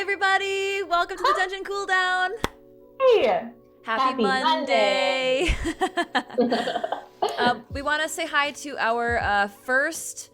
everybody! Welcome to the Dungeon Cooldown! Hey! Happy Monday! We want to say hi to our first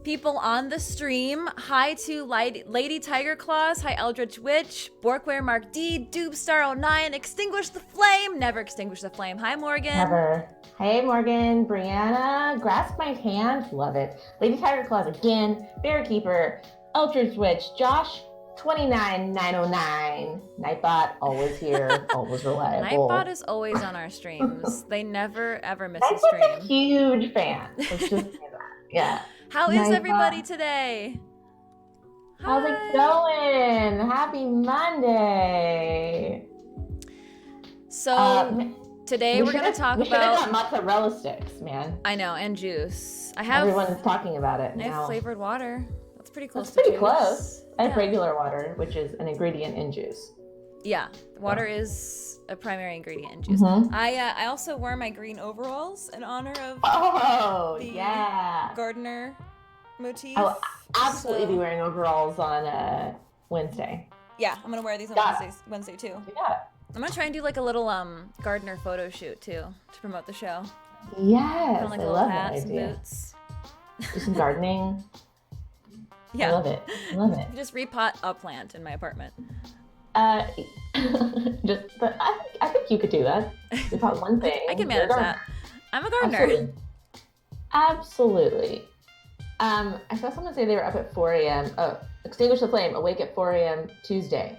people on the stream. Hi to Lady Tiger Claws, hi Eldritch Witch, Borkware Mark D, Doobstar09, Extinguish the Flame, never extinguish the flame. Hi Morgan. Never. Hey Morgan, Brianna, Grasp My Hand, love it. Lady Tiger Claws again, Bear Keeper, Eldritch Witch, Josh, 29909. Nightbot, always here, always reliable. Nightbot is always on our streams. They never ever miss a Nightbot's stream. a huge fan. Let's just say that. Yeah. How is everybody today? How's it going? Happy Monday. So today we're going to talk about... We should have got mozzarella sticks, man. I know, and juice. Everyone's talking about it now. I have flavored water. That's pretty close to pretty juice. Close. I have regular water, which is an ingredient in juice. Yeah, water is a primary ingredient in juice. Mm-hmm. I also wear my green overalls in honor of the gardener motif. I will absolutely be wearing overalls on Wednesday. Yeah, I'm gonna wear these on Wednesday too. Yeah. I'm gonna try and do like a little gardener photo shoot too to promote the show. Yes, Put on, like, I a love hat, that some idea. boots. Do some gardening. Yeah. I love it. I love it. Just repot a plant in my apartment. I think you could do that. Repot one thing. I can manage that. I'm a gardener. Absolutely. I saw someone say they were up at 4 a.m. Oh, Extinguish the Flame, awake at 4 a.m. Tuesday.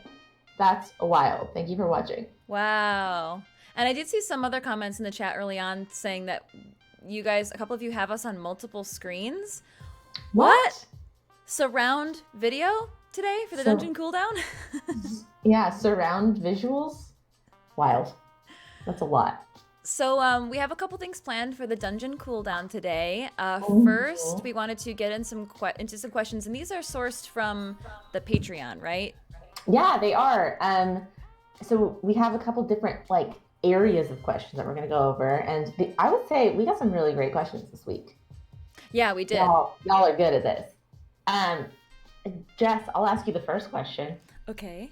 That's wild. Thank you for watching. Wow. And I did see some other comments in the chat early on saying that you guys, a couple of you have us on multiple screens. What? Surround video today for the Dungeon Cooldown? Yeah, surround visuals. Wild. That's a lot. So we have a couple things planned for the Dungeon Cooldown today. First, we wanted to get into some questions, and these are sourced from the Patreon, right? Yeah, they are. So we have a couple different areas of questions that we're going to go over, and I would say we got some really great questions this week. Yeah, we did. Y'all are good at this. Jess, I'll ask you the first question. Okay.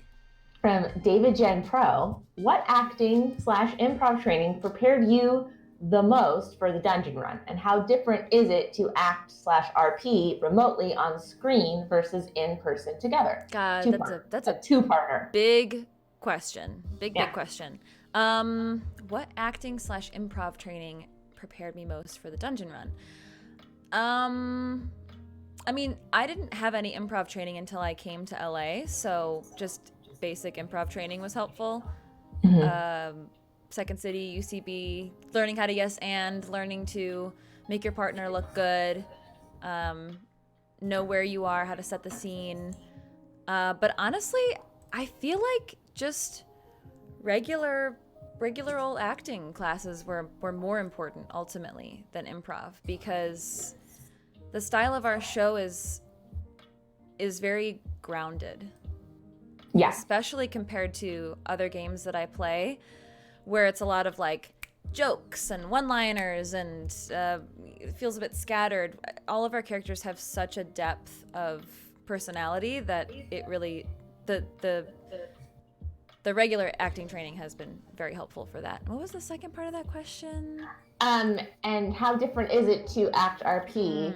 From David Jen Pro, what acting/improv training prepared you the most for the dungeon run, and how different is it to act/RP remotely on screen versus in person together? God, that's a two-parter. Big question. Big question. What acting/improv training prepared me most for the dungeon run? I mean, I didn't have any improv training until I came to LA, so just basic improv training was helpful. Mm-hmm. Second City, UCB, learning how to yes and, learning to make your partner look good, know where you are, how to set the scene. But honestly, I feel like just regular old acting classes were more important ultimately than improv, because the style of our show is very grounded. Yeah. Especially compared to other games that I play, where it's a lot of jokes and one-liners, and it feels a bit scattered. All of our characters have such a depth of personality that it really the regular acting training has been very helpful for that. What was the second part of that question? And how different is it to act RP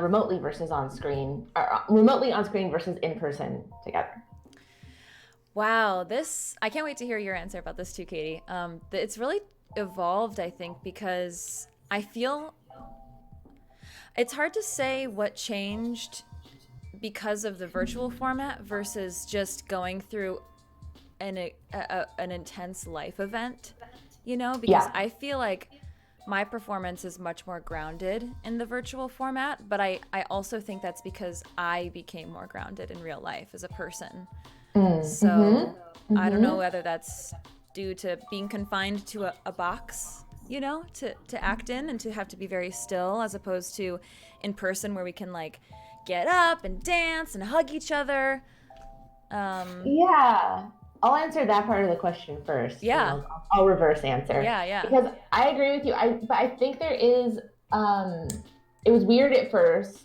remotely versus on screen, or remotely on screen versus in person together? Wow, I can't wait to hear your answer about this too, Katie. It's really evolved, I think, because I feel it's hard to say what changed because of the virtual format versus just going through an intense life event, because I feel like my performance is much more grounded in the virtual format, but I also think that's because I became more grounded in real life as a person. So I don't know whether that's due to being confined to a box, to act in and to have to be very still, as opposed to in person where we can get up and dance and hug each other. Yeah. I'll answer that part of the question first. Yeah. I'll reverse answer. Yeah. Because I agree with you. But I think there is, it was weird at first,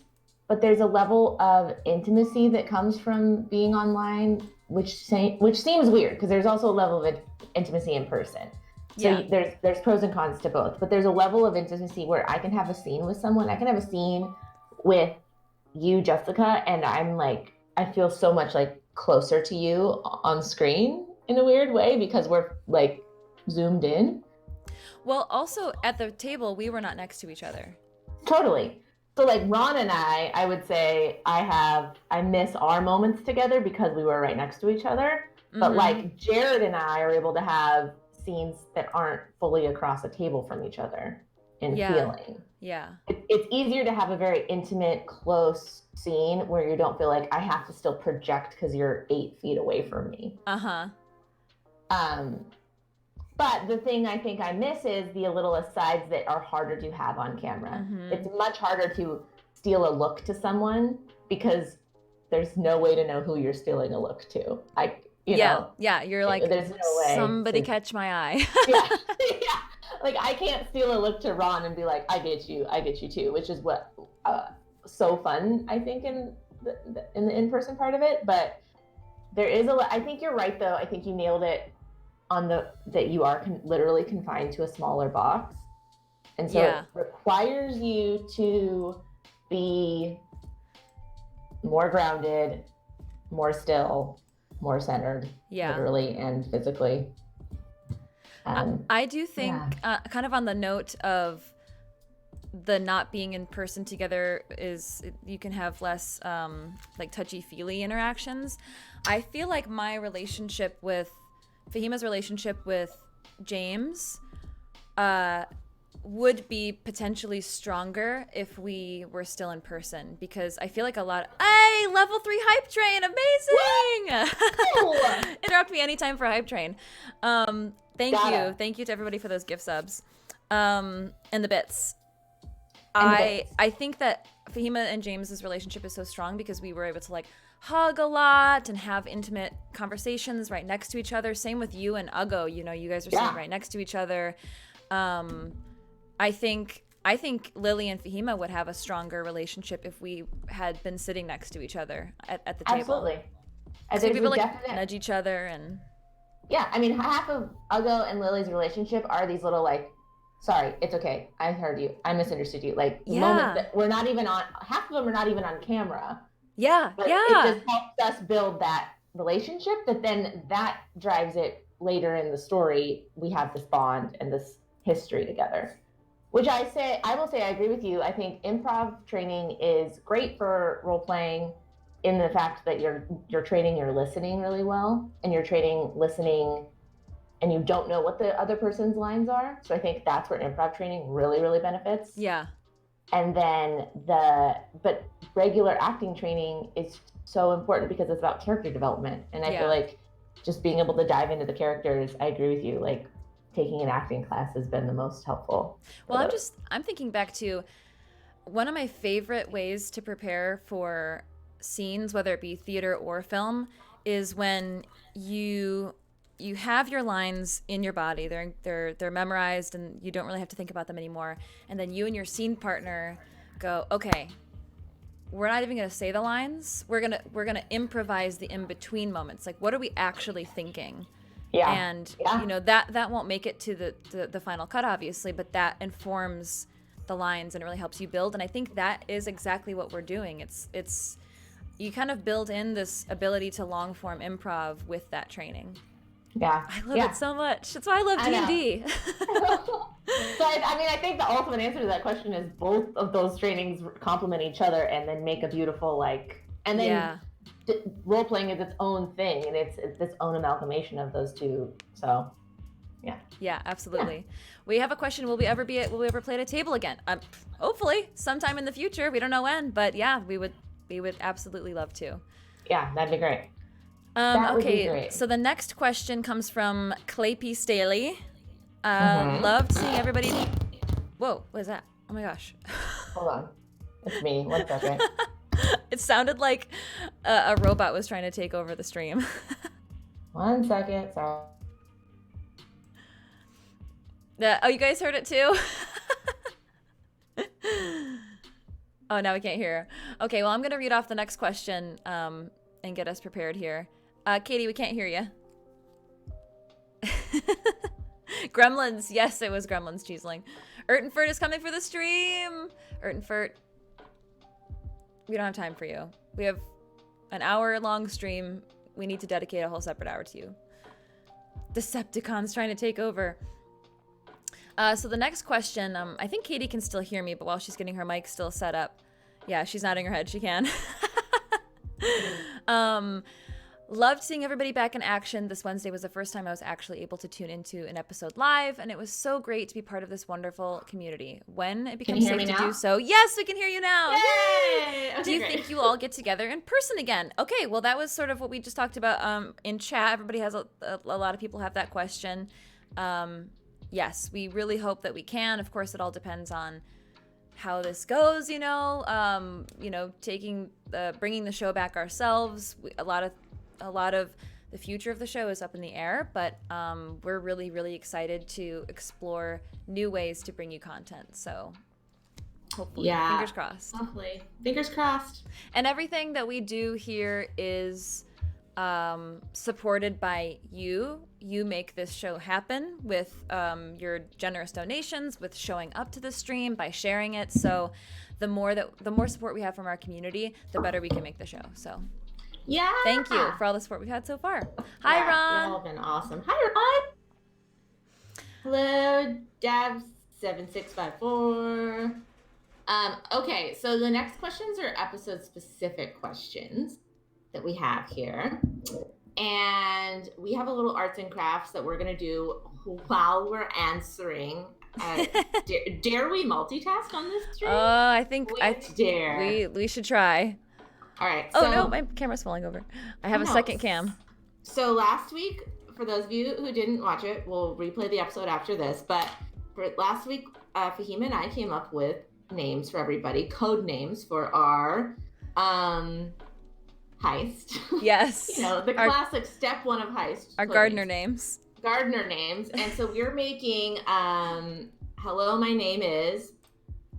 but there's a level of intimacy that comes from being online, which seems weird because there's also a level of intimacy in person. So Yeah. there's pros and cons to both, but there's a level of intimacy where I can have a scene with someone. I can have a scene with you, Jessica, and I'm like, I feel so much like closer to you on screen in a weird way because we're like zoomed in. Well, also at the table, we were not next to each other. Totally. So like Ron and I would say I miss our moments together because we were right next to each other. But like Jared and I are able to have scenes that aren't fully across a table from each other in feeling. Yeah. It's easier to have a very intimate, close scene where you don't feel like I have to still project because you're 8 feet away from me. But the thing I think I miss is the little asides that are harder to have on camera. It's much harder to steal a look to someone because there's no way to know who you're stealing a look to. You know, you're like, there's no way. Somebody catch my eye. yeah. Like I can't steal a look to Ron and be like, I get you too, which is what so fun I think in the in-person part of it. But there is I think you're right though. I think you nailed it on that you are literally confined to a smaller box, and so it requires you to be more grounded, more still, more centered, literally and physically. I do think kind of on the note of the not being in person together is you can have less like touchy-feely interactions. I feel like my relationship with Fahima's relationship with James would be potentially stronger if we were still in person, because I feel like hey, level 3 hype train, amazing. Interrupt me anytime for hype train. Thank you to everybody for those gift subs and the bits. I think that Fahima and James's relationship is so strong because we were able to like hug a lot and have intimate conversations right next to each other. Same with you and Uggo. You know, you guys are sitting right next to each other. I think Lily and Fahima would have a stronger relationship if we had been sitting next to each other at the table. Absolutely. So we'd be able to like nudge each other and. Yeah, I mean, half of Uggo and Lily's relationship are these little like, sorry, it's okay, I heard you, I misunderstood you. Like moments that we're not even on. Half of them are not even on camera. But it just helps us build that relationship that then that drives it later in the story. We have this bond and this history together, which I will say I agree with you. I think improv training is great for role playing in the fact that you're training your listening really well, and you're training listening and you don't know what the other person's lines are. So I think that's where improv training really, really benefits. Yeah. And then but regular acting training is so important because it's about character development. And I feel like just being able to dive into the characters, I agree with you. Like taking an acting class has been the most helpful. Well, I'm thinking back to one of my favorite ways to prepare for scenes, whether it be theater or film, is when you have your lines in your body. They're memorized and you don't really have to think about them anymore. And then you and your scene partner go, okay, we're not even gonna say the lines. We're gonna improvise the in-between moments. Like, what are we actually thinking? Yeah. And you know, that won't make it to the final cut, obviously, but that informs the lines and it really helps you build. And I think that is exactly what we're doing. It's you kind of build in this ability to long form improv with that training. Yeah. I love it so much. That's why I love D&D. So I think the ultimate answer to that question is both of those trainings complement each other and then make a beautiful role playing is its own thing, and it's its own amalgamation of those two. So yeah, absolutely. We have a question: will we ever play at a table again? Hopefully sometime in the future. We don't know when, but yeah, we would absolutely love to. Yeah, that'd be great. Okay, so the next question comes from Claypy Staley. Loved seeing everybody. Whoa, what is that? Oh my gosh. Hold on. It's me. 1 second. It sounded like a robot was trying to take over the stream. 1 second. Sorry. Oh, you guys heard it too? Oh, now we can't hear. Okay, well, I'm going to read off the next question and get us prepared here. Katie, we can't hear you. Gremlins. Yes, it was Gremlins, Cheeseling. Urtenfurt is coming for the stream. Urtenfurt, we don't have time for you. We have an hour-long stream. We need to dedicate a whole separate hour to you. Decepticons trying to take over. So the next question, I think Katie can still hear me, but while she's getting her mic still set up. Yeah, she's nodding her head. She can. Loved seeing everybody back in action. This Wednesday was the first time I was actually able to tune into an episode live, and it was so great to be part of this wonderful community. When it becomes safe to do so, yes, we can hear you now. Yay! Okay, do you think you all get together in person again? Okay, well, that was sort of what we just talked about in chat. Everybody has a lot of people have that question. Yes, we really hope that we can. Of course, it all depends on how this goes. Bringing the show back ourselves. A lot of the future of the show is up in the air, but we're really, really excited to explore new ways to bring you content. So hopefully, fingers crossed. Hopefully, fingers crossed. And everything that we do here is supported by you. You make this show happen with your generous donations, with showing up to the stream, by sharing it. So the more support we have from our community, the better we can make the show. So yeah, thank you for all the support we've had so far. Hi, Ron. Y'all have been awesome. Hi, Ron. Hello, Dab7654. Okay, so the next questions are episode specific questions that we have here. And we have a little arts and crafts that we're going to do while we're answering. Dare we multitask on this stream? I think dare. We should try. All right. Oh, no, my camera's falling over. I have a second cam. So last week, for those of you who didn't watch it, we'll replay the episode after this. But for last week, Fahima and I came up with names for everybody, code names for our heist. Yes. The classic step one of heist. Our gardener names. And so we're making hello, my name is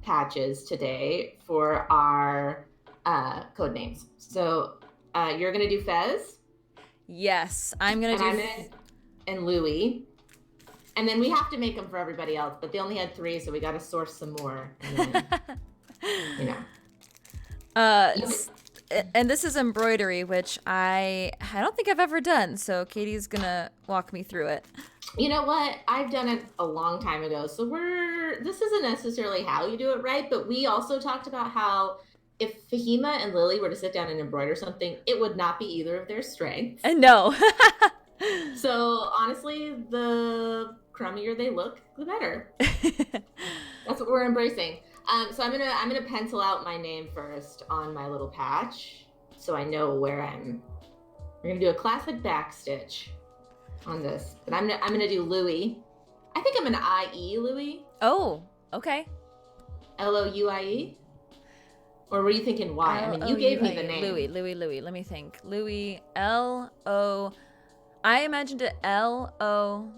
patches today for our code names. So you're gonna do Fez. Yes, I'm gonna and Louie. And then we have to make them for everybody else, but they only had 3, so we got to source some more. And then, and this is embroidery, which I don't think I've ever done. So Katie's gonna walk me through it. You know what? I've done it a long time ago. So this isn't necessarily how you do it right, but we also talked about how if Fahima and Lily were to sit down and embroider something, it would not be either of their strengths. No. So honestly, the crummier they look, the better. That's what we're embracing. So I'm gonna pencil out my name first on my little patch, so I know where I'm. We're gonna do a classic back stitch on this, but I'm gonna do Louie. I think I'm an IE Louie. Oh, okay. Louie. Or were you thinking Y? I mean, you gave me the name. Louie. Let me think. Louie. L-O. I imagined it L-O-U-E-Y.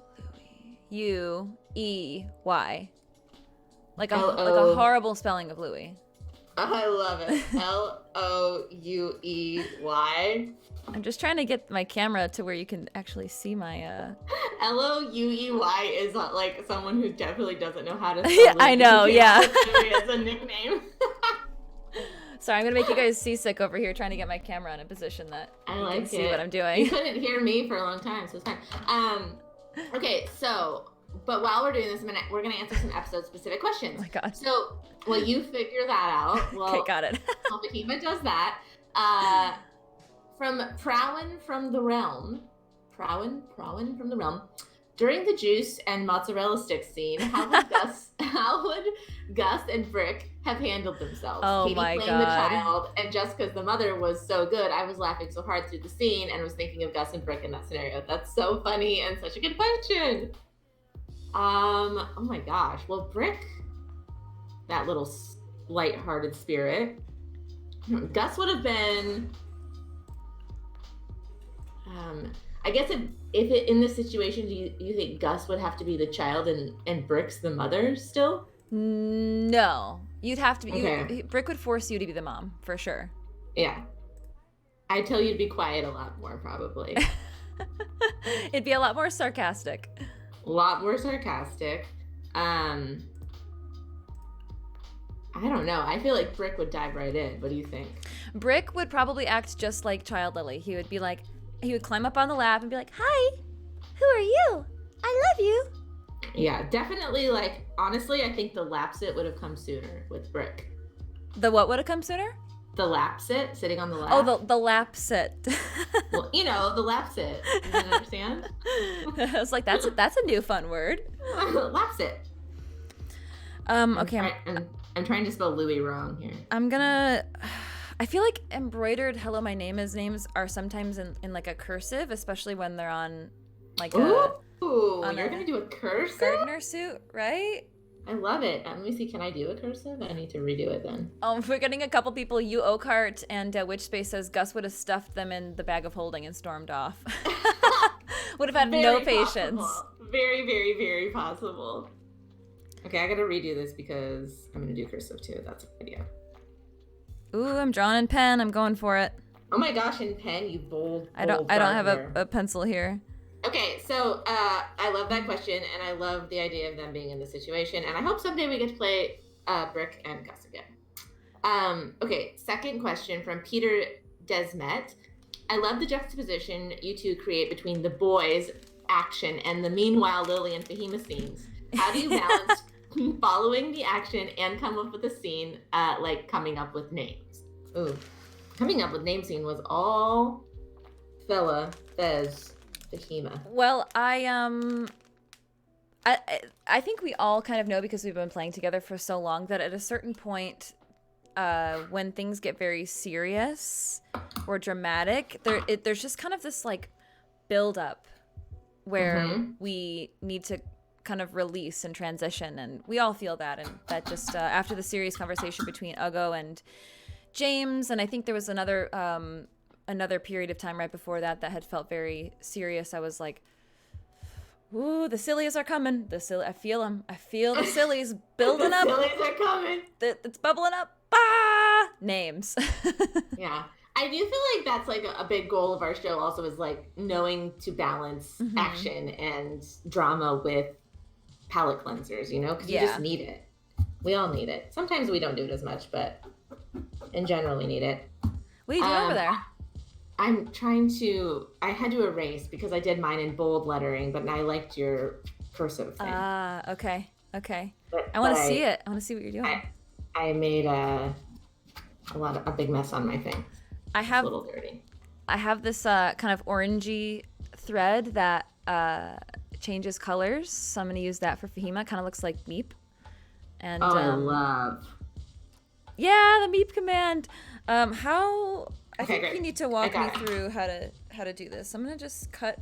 Like a horrible spelling of Louie. I love it. L-O-U-E-Y. I'm just trying to get my camera to where you can actually see my L-O-U-E-Y is like someone who definitely doesn't know how to spell. I know, yeah. As a nickname. Sorry, I'm gonna make you guys seasick over here trying to get my camera in a position that you can see what I'm doing. You couldn't hear me for a long time, so it's fine. Okay, so, but while we're doing this, we're gonna answer some episode-specific questions. Oh my god. So, while you figure that out, okay, got it. while Fahima does that, from Prowin from the Realm, during the juice and mozzarella stick scene, how would Gus and Brick have handled themselves? Oh Katie my playing god. the child, and just because the mother was so good, I was laughing so hard through the scene and was thinking of Gus and Brick in that scenario. That's so funny and such a good question. Oh my gosh. Well, Brick, that little light-hearted spirit. Gus would have been. I guess if it in this situation, do you think Gus would have to be the child and Brick's the mother still? No. You'd have to be. Okay. Brick would force you to be the mom for sure. Yeah. I'd tell you to be quiet a lot more, probably. It'd be a lot more sarcastic. A lot more sarcastic. I don't know. I feel like Brick would dive right in. What do you think? Brick would probably act just like Child Lily. He would climb up on the lap and be like, "Hi, who are you? I love you." Yeah, definitely. Like, honestly, I think the lap sit would have come sooner with Brick. The what would have come sooner? The lap sit, sitting on the lap. Oh, the lap sit. Well, the lap sit. You understand? I was like, that's a new fun word. Lap sit. Okay. I'm trying to spell Louis wrong here. I feel like embroidered "Hello, my name is" names are sometimes in like a cursive, especially when they're on like Ooh, you're gonna do a cursive? gardener suit, right? I love it. Let me see. Can I do a cursive? I need to redo it then. We're getting a couple people. You Oakheart and Witch Space says Gus would have stuffed them in the bag of holding and stormed off. Would have had no patience. Possible. Very, very, very possible. Okay, I gotta redo this because I'm gonna do cursive too. That's a good idea. Ooh, I'm drawing in pen. I'm going for it. Oh my gosh, in pen, you bold. I don't have a pencil here. Okay, so I love that question, and I love the idea of them being in this situation, and I hope someday we get to play Brick and Gus again. Okay, second question from Peter Desmet. I love the juxtaposition you two create between the boys' action and the meanwhile Lily and Fahima scenes. How do you balance following the action and come up with a scene, like coming up with names? Ooh, coming up with name scene was all Fella, Fez, Fahima. Well, I think we all kind of know because we've been playing together for so long that at a certain point, when things get very serious or dramatic, there's just kind of this like build up where we need to kind of release and transition, and we all feel that, and that just after the serious conversation between Ugo and James, and I think there was another period of time right before that had felt very serious. I was like, ooh, the sillies are coming. I feel them. I feel the sillies building up. The sillies are coming. It's bubbling up. Bah! Names. Yeah. I do feel like that's like a big goal of our show also is like knowing to balance action and drama with palate cleansers, because you just need it. We all need it. Sometimes we don't do it as much, but in general we need it. What are you doing over there? I had to erase because I did mine in bold lettering, but I liked your cursive thing. Okay. I want to see it. I want to see what you're doing. I made a big mess on my thing. It's a little dirty. I have this kind of orangey thread that changes colors, so I'm going to use that for Fahima. Kind of looks like Meep. And I love. Yeah, the Meep command. I think great. you need to walk me through how to do this. I'm gonna just cut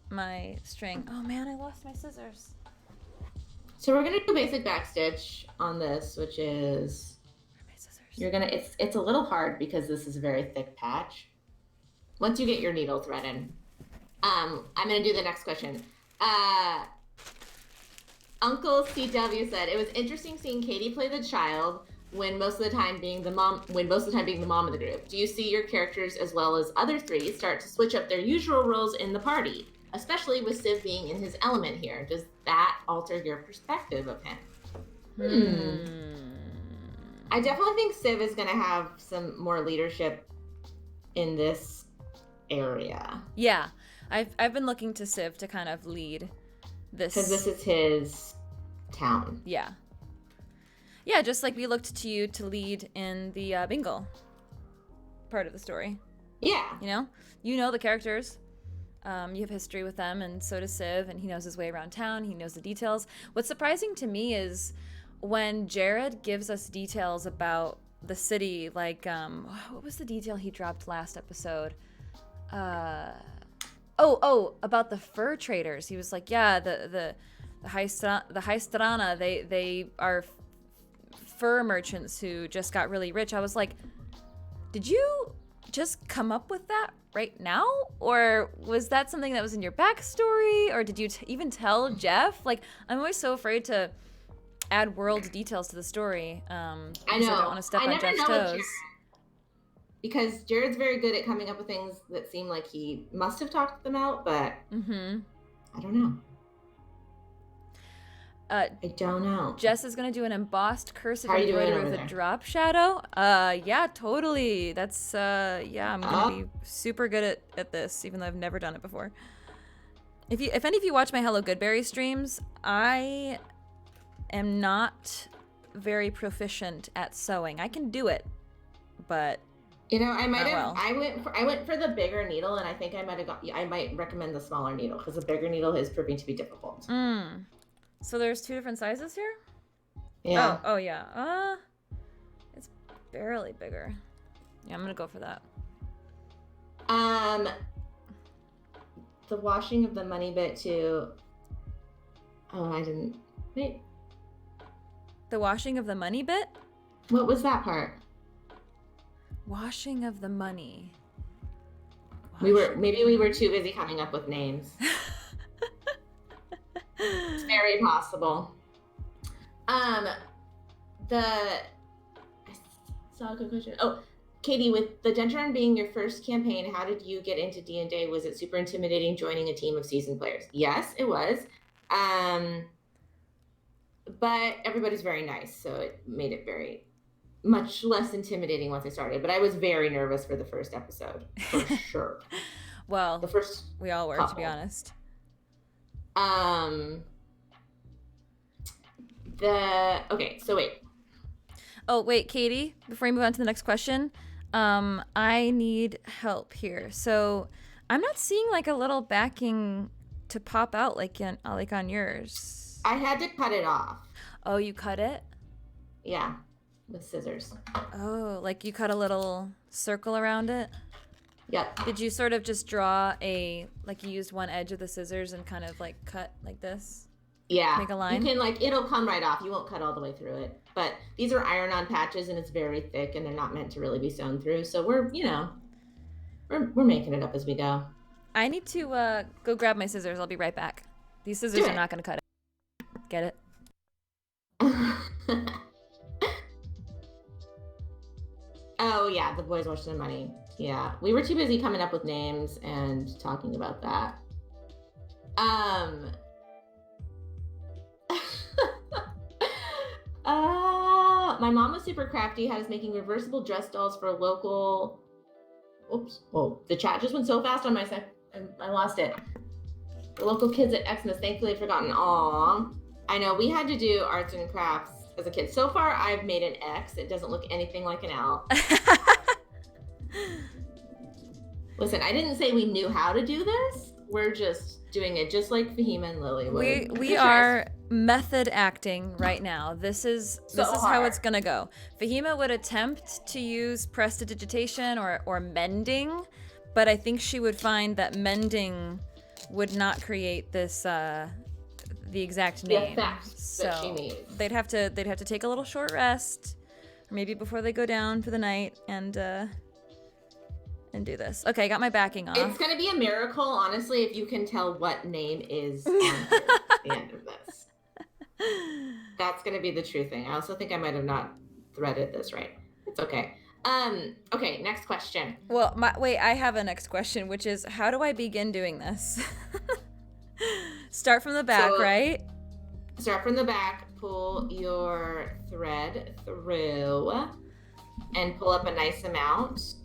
my string. Oh man, I lost my scissors. So we're gonna do basic backstitch on this, which is Where are my scissors? it's a little hard because this is a very thick patch. Once you get your needle thread in, I'm gonna do the next question. Uncle CW said it was interesting seeing Katie play the child when most of the time being the mom of the group. Do you see your characters as well as other three start to switch up their usual roles in the party, especially with Civ being in his element here? Does that alter your perspective of him? I definitely think Civ is going to have some more leadership in this area. Yeah, I've been looking to Civ to kind of lead this. Because this is his town. Yeah. Yeah, just like we looked to you to lead in the bingo part of the story. Yeah. You know the characters. You have history with them, and so does Civ, and he knows his way around town. He knows the details. What's surprising to me is when Jared gives us details about the city, like, what was the detail he dropped last episode? About the fur traders. He was like, yeah, the High Strana, they are fur merchants who just got really rich. I was like, did you just come up with that right now? Or was that something that was in your backstory? Or did you even tell Jeff? Like, I'm always so afraid to add world details to the story. I know. I don't want to step on Jeff's toes. Because Jared's very good at coming up with things that seem like he must have talked them out, but I don't know. I don't know. Jess is going to do an embossed cursive embroidery with a drop shadow. Yeah, totally. That's, I'm going to be super good at this, even though I've never done it before. If any of you watch my Hello Goodberry streams, I am not very proficient at sewing. I can do it, but I might have. I went for the bigger needle, and I think I might recommend the smaller needle because the bigger needle is proving to be difficult. So there's 2 different sizes here? Yeah. Oh yeah. It's barely bigger. Yeah, I'm gonna go for that. The washing of the money bit too. Oh, I didn't. Wait. The washing of the money bit? What was that part? Washing of the money. We were too busy coming up with names. It's very possible. I saw a good question. Oh, Katie, with the Dentron being your first campaign, how did you get into D&D? Was it super intimidating joining a team of seasoned players? Yes, it was. But everybody's very nice, so it made it very much less intimidating once I started. But I was very nervous for the first episode, for sure. Well, the first we all were, to be honest. Okay, so wait. Oh, wait, Katie, before we move on to the next question, I need help here. So I'm not seeing like a little backing to pop out like on yours. I had to cut it off. Oh, you cut it? Yeah, with scissors. Oh, like you cut a little circle around it? Yep. Did you sort of just draw you used one edge of the scissors and kind of like cut like this? Yeah. Make a line? You can it'll come right off. You won't cut all the way through it. But these are iron-on patches and it's very thick and they're not meant to really be sewn through. So we're making it up as we go. I need to go grab my scissors. I'll be right back. These scissors are not going to cut it. Get it? Oh, yeah. The boys watched their money. Yeah. We were too busy coming up with names and talking about that. My mom was super crafty, had us making reversible dress dolls for a local. Oops. Oh, the chat just went so fast on my side. I lost it. The local kids at Xmas, thankfully I've forgotten. Aw. I know, we had to do arts and crafts as a kid. So far, I've made an X. It doesn't look anything like an L. Listen, I didn't say we knew how to do this. We're just doing it just like Fahima and Lily would. We are method acting right now. This is how it's gonna go. Fahima would attempt to use prestidigitation or mending, but I think she would find that mending would not create this the exact name. That she needs. They'd have to take a little short rest, or maybe before they go down for the night and do this. Okay, I got my backing off. It's gonna be a miracle, honestly, if you can tell what name is on here at the end of this. That's gonna be the true thing. I also think I might have not threaded this right. It's okay. Okay, next question. Well, I have a next question, which is, how do I begin doing this? Start from the back, right? Start from the back, pull your thread through, and pull up a nice amount.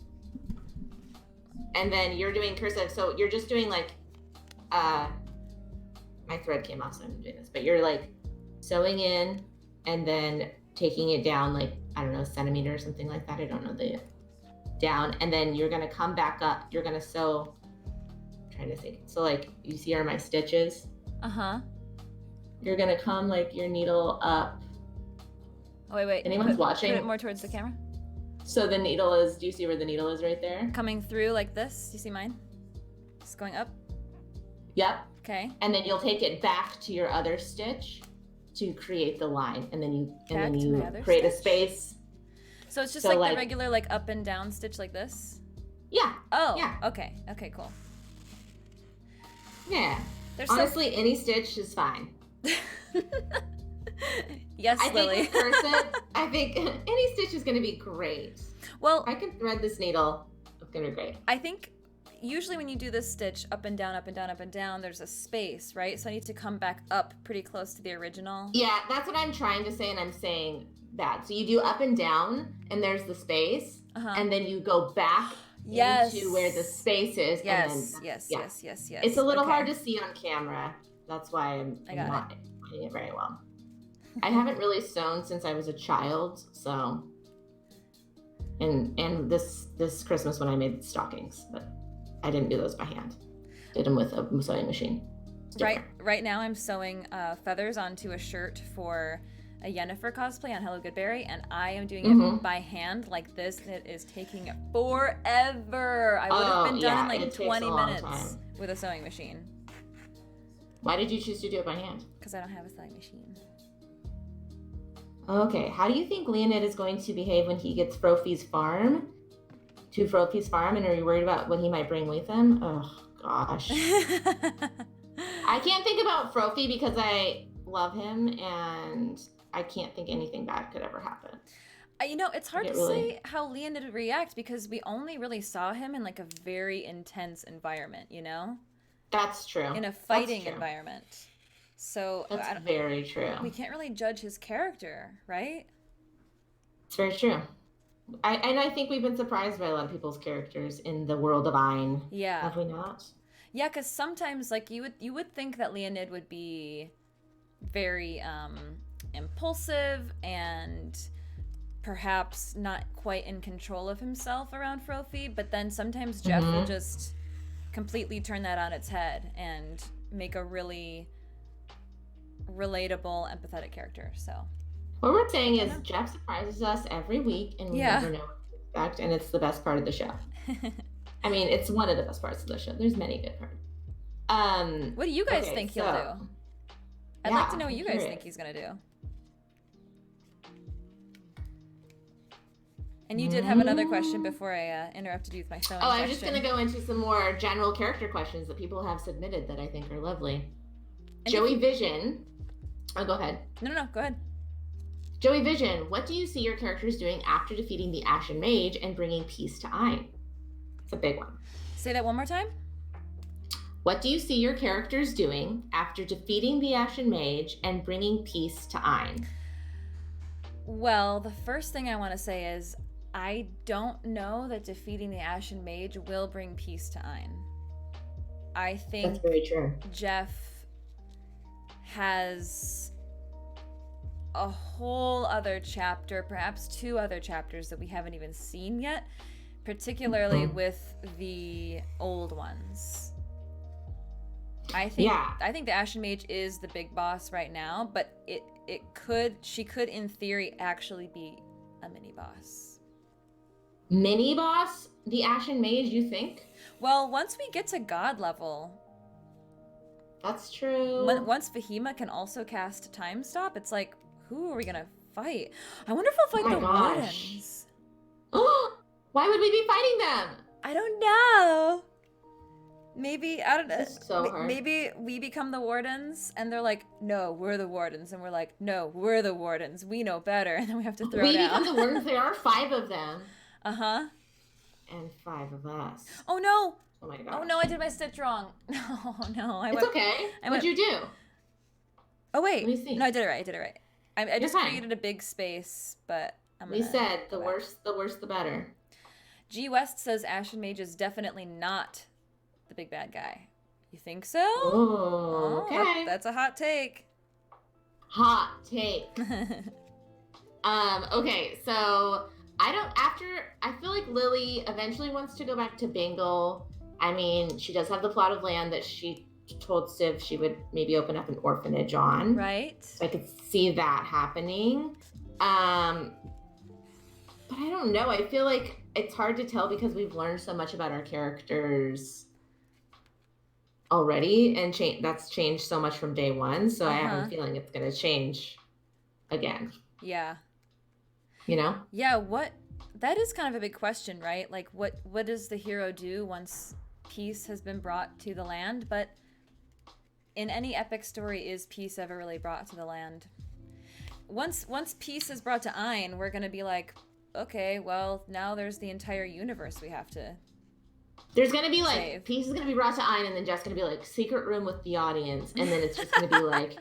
And then you're doing cursive, so you're just doing like, my thread came off, so I'm doing this, but you're like sewing in and then taking it down like, I don't know, a centimeter or something like that. I don't know the down. And then you're going to come back up. You're going to sew, I'm trying to think. So like, you see are my stitches? Uh-huh. You're going to come like your needle up. Oh, wait. Anyone's watching? Put it more towards the camera. So the needle is, do you see where the needle is right there? Coming through like this. You see mine? Just going up? Yep. Okay. And then you'll take it back to your other stitch to create the line. And then you create a space. So it's just like the regular like up and down stitch like this? Yeah. Oh, yeah. Okay, cool. Yeah. Honestly, any stitch is fine. Yes, I Lily. think with corset, I think any stitch is going to be great. Well, If I can thread this needle, it's going to be great. I think usually when you do this stitch up and down, up and down, up and down, there's a space, right? So I need to come back up pretty close to the original. Yeah, that's what I'm trying to say, and I'm saying that. So you do up and down, and there's the space, and then you go back into where the space is. Yes, and then, yes. It's a little hard to see on camera. That's why I'm not doing it very well. I haven't really sewn since I was a child, so and this Christmas when I made stockings, but I didn't do those by hand. Did them with a sewing machine. Right now I'm sewing feathers onto a shirt for a Yennefer cosplay on Hello Goodberry, and I am doing it by hand like this, and it is taking forever. I would have been done in like 20 minutes with a sewing machine. Why did you choose to do it by hand? Because I don't have a sewing machine. Okay, how do you think Leonid is going to behave when he gets Frophi's farm? To Frophi's farm, and are you worried about what he might bring with him? Oh, gosh. I can't think about Frophi because I love him, and I can't think anything bad could ever happen. It's hard to say how Leonid would react because we only really saw him in like a very intense environment, That's true. In a fighting environment. So that's very true. We can't really judge his character, right? It's very true. I think we've been surprised by a lot of people's characters in the world of Ein. Yeah. Have we not? Yeah, because sometimes like you would think that Leonid would be very impulsive and perhaps not quite in control of himself around Frophi, but then sometimes Jeff will just completely turn that on its head and make a really relatable, empathetic character. So what we're saying is Jeff surprises us every week, and we never know what to expect, and it's the best part of the show. I mean, it's one of the best parts of the show. There's many good parts. What do you guys think he'll do? I'd like to know what you guys think he's gonna do. And you did have another question before I interrupted you with my sewing question. I'm just gonna go into some more general character questions that people have submitted that I think are lovely. And Joey Vision. Oh, go ahead. No, go ahead. Joey Vision, what do you see your characters doing after defeating the Ashen Mage and bringing peace to Ein? It's a big one. Say that one more time. What do you see your characters doing after defeating the Ashen Mage and bringing peace to Ein? Well, the first thing I want to say is I don't know that defeating the Ashen Mage will bring peace to Ein. I think that's very true. Jeff has a whole other chapter, perhaps two other chapters that we haven't even seen yet, particularly with the old ones. I think the Ashen Mage is the big boss right now, but she could in theory actually be a mini boss. Mini boss? The Ashen Mage, you think? Well, once we get to God level. That's true. Once Vahima can also cast Time Stop, it's like, who are we gonna fight? I wonder if we'll fight the Wardens. Why would we be fighting them? I don't know. Maybe, I don't know. This is so hard. Maybe we become the Wardens, and they're like, no, we're the Wardens. And we're like, no, we're the Wardens. We know better. And then we have to throw down. We become the Wardens. There are 5 of them. Uh-huh. And 5 of us. Oh, no. Oh, my gosh. Oh, no, I did my stitch wrong. No. It's okay. What'd you do? Oh, wait. Let me see. No, I did it right. I just created a big space, but we said the worse, the better. G West says Ashen Mage is definitely not the big bad guy. You think so? Oh, okay. That's a hot take. Hot take. Okay, so I feel like Lily eventually wants to go back to Bengal. I mean, she does have the plot of land that she told Civ she would maybe open up an orphanage on. Right. So I could see that happening. But I don't know. I feel like it's hard to tell because we've learned so much about our characters already, and that's changed so much from day one. So I have a feeling it's going to change again. Yeah. You know? Yeah. That is kind of a big question, right? Like, what does the hero do once peace has been brought to the land? But in any epic story, is peace ever really brought to the land? once peace is brought to Ein, we're gonna be like, okay, well, now there's the entire universe we have to There's gonna be like save. peace is gonna be brought to Ein, and then Jeff's gonna be like secret room with the audience, and then it's just gonna be like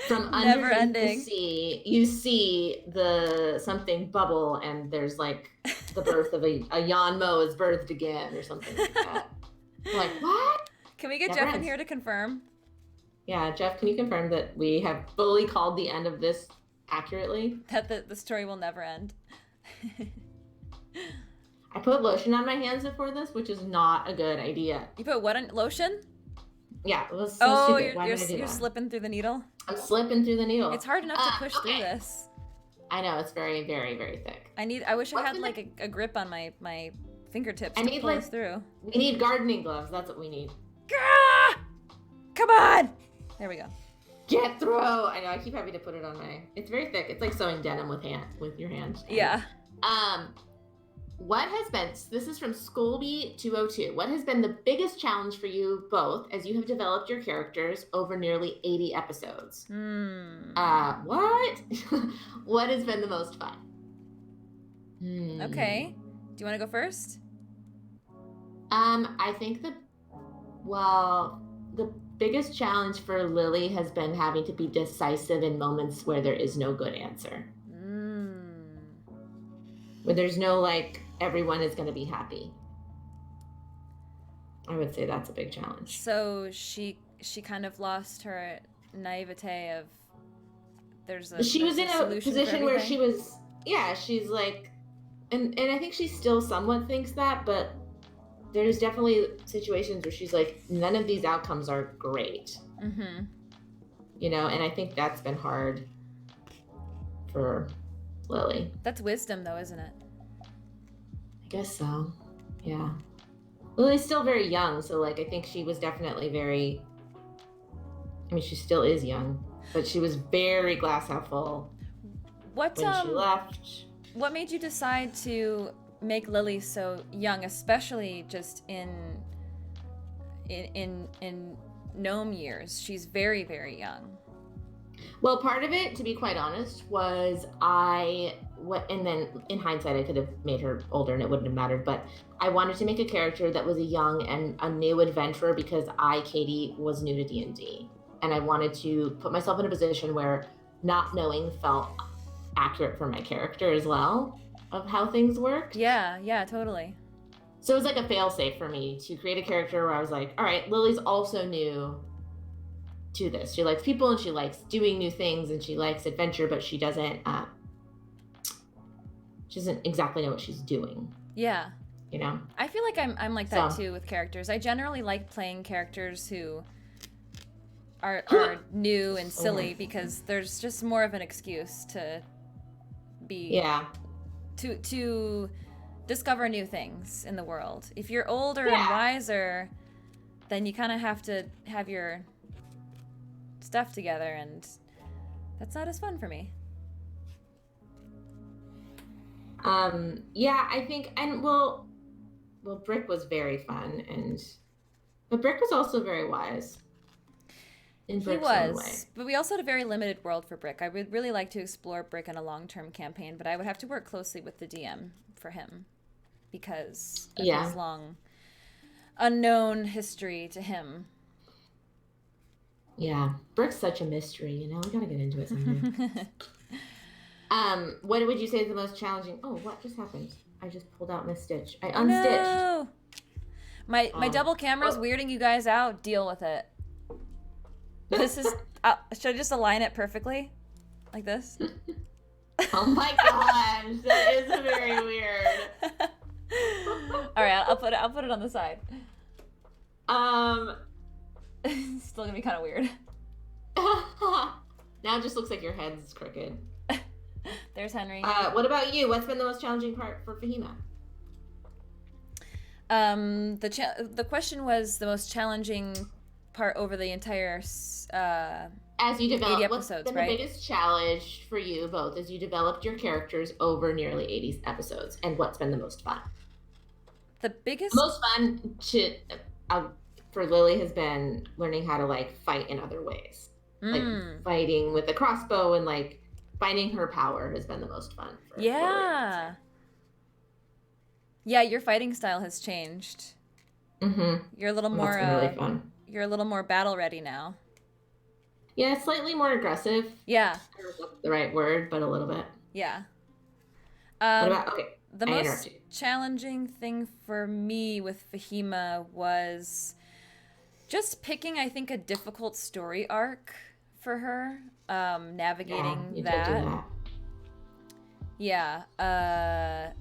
from Never underneath ending. the sea, you see the something bubble, and there's like the birth of a Yanmo is birthed again, or something like that. Like, what? Can we get Never Jeff in ends. here to confirm? Yeah, Jeff, can you confirm that we have fully called the end of this accurately? That the story will never end. I put lotion on my hands before this, which is not a good idea. You put what on lotion? Yeah, it was so stupid. Why did I do you're that? slipping through the needle? I'm slipping through the needle. It's hard enough to push through this. I know, it's very, very, very thick. I wish I had like a grip on my fingertips to pull this through. We need gardening gloves. That's what we need. Gah! Come on! There we go. Get through. I know, I keep having to put it on it's very thick. It's like sewing denim with your hands. Yeah. What has been, this is from Scolby202, what has been the biggest challenge for you both as you have developed your characters over nearly 80 episodes? What? What has been the most fun? Okay. Do you want to go first? I think the biggest challenge for Lily has been having to be decisive in moments where there is no good answer. Where there's no like, everyone is going to be happy. I would say that's a big challenge. So she kind of lost her naivete of she was in a position where she was, she's like, and I think she still somewhat thinks that, but there's definitely situations where she's like, none of these outcomes are great. You know, and I think that's been hard for Lily. That's wisdom though, isn't it? I guess so. Yeah. Lily's still very young, so like I think she was definitely she still is young, but she was very glass half full when she left. What made you decide to make Lily so young, especially just in gnome years? She's very, very young. Well, part of it, to be quite honest, was and then in hindsight, I could have made her older and it wouldn't have mattered, but I wanted to make a character that was a young and a new adventurer because Katie, was new to D&D. And I wanted to put myself in a position where not knowing felt accurate for my character as well, of how things worked. Yeah, totally. So it was like a fail-safe for me to create a character where I was like, all right, Lily's also new to this. She likes people and she likes doing new things and she likes adventure, but she doesn't exactly know what she's doing. Yeah. You know? I feel like I'm like that too with characters. I generally like playing characters who are new and silly because there's just more of an excuse to be to discover new things in the world. If you're older and wiser, then you kind of have to have your stuff together, and that's not as fun for me. I think, and well, Brick was very fun, but Brick was also very wise. He was, but we also had a very limited world for Brick. I would really like to explore Brick in a long-term campaign, but I would have to work closely with the DM for him because of his long unknown history to him. Yeah, Brick's such a mystery, you know? We gotta get into it someday. What would you say is the most challenging? Oh, what just happened? I just pulled out my stitch. I unstitched. No! My double camera's weirding you guys out. Deal with it. This is... should I just align it perfectly? Like this? Oh my gosh, that is very weird. All right, I'll put it on the side. It's still gonna be kind of weird. Now it just looks like your head's crooked. There's Henry. What about you? What's been the most challenging part for Fahima? The question was the most challenging part over the entire as you develop 80 episodes, what's been right? the biggest challenge for you both as you developed your characters over nearly 80 episodes, and what's been the most fun? The most fun for Lily has been learning how to like fight in other ways, like fighting with a crossbow and like finding her power has been the most fun. Yeah. Yeah, your fighting style has changed. Mm-hmm. You're a little more That's been really fun. You're a little more battle ready now. Yeah, slightly more aggressive. Yeah. I don't know if that's the right word, but a little bit. Yeah. What about, okay, The I most interrupt you. challenging thing for me with Fahima was just picking, I think, a difficult story arc for her, navigating you that. did do that. Yeah,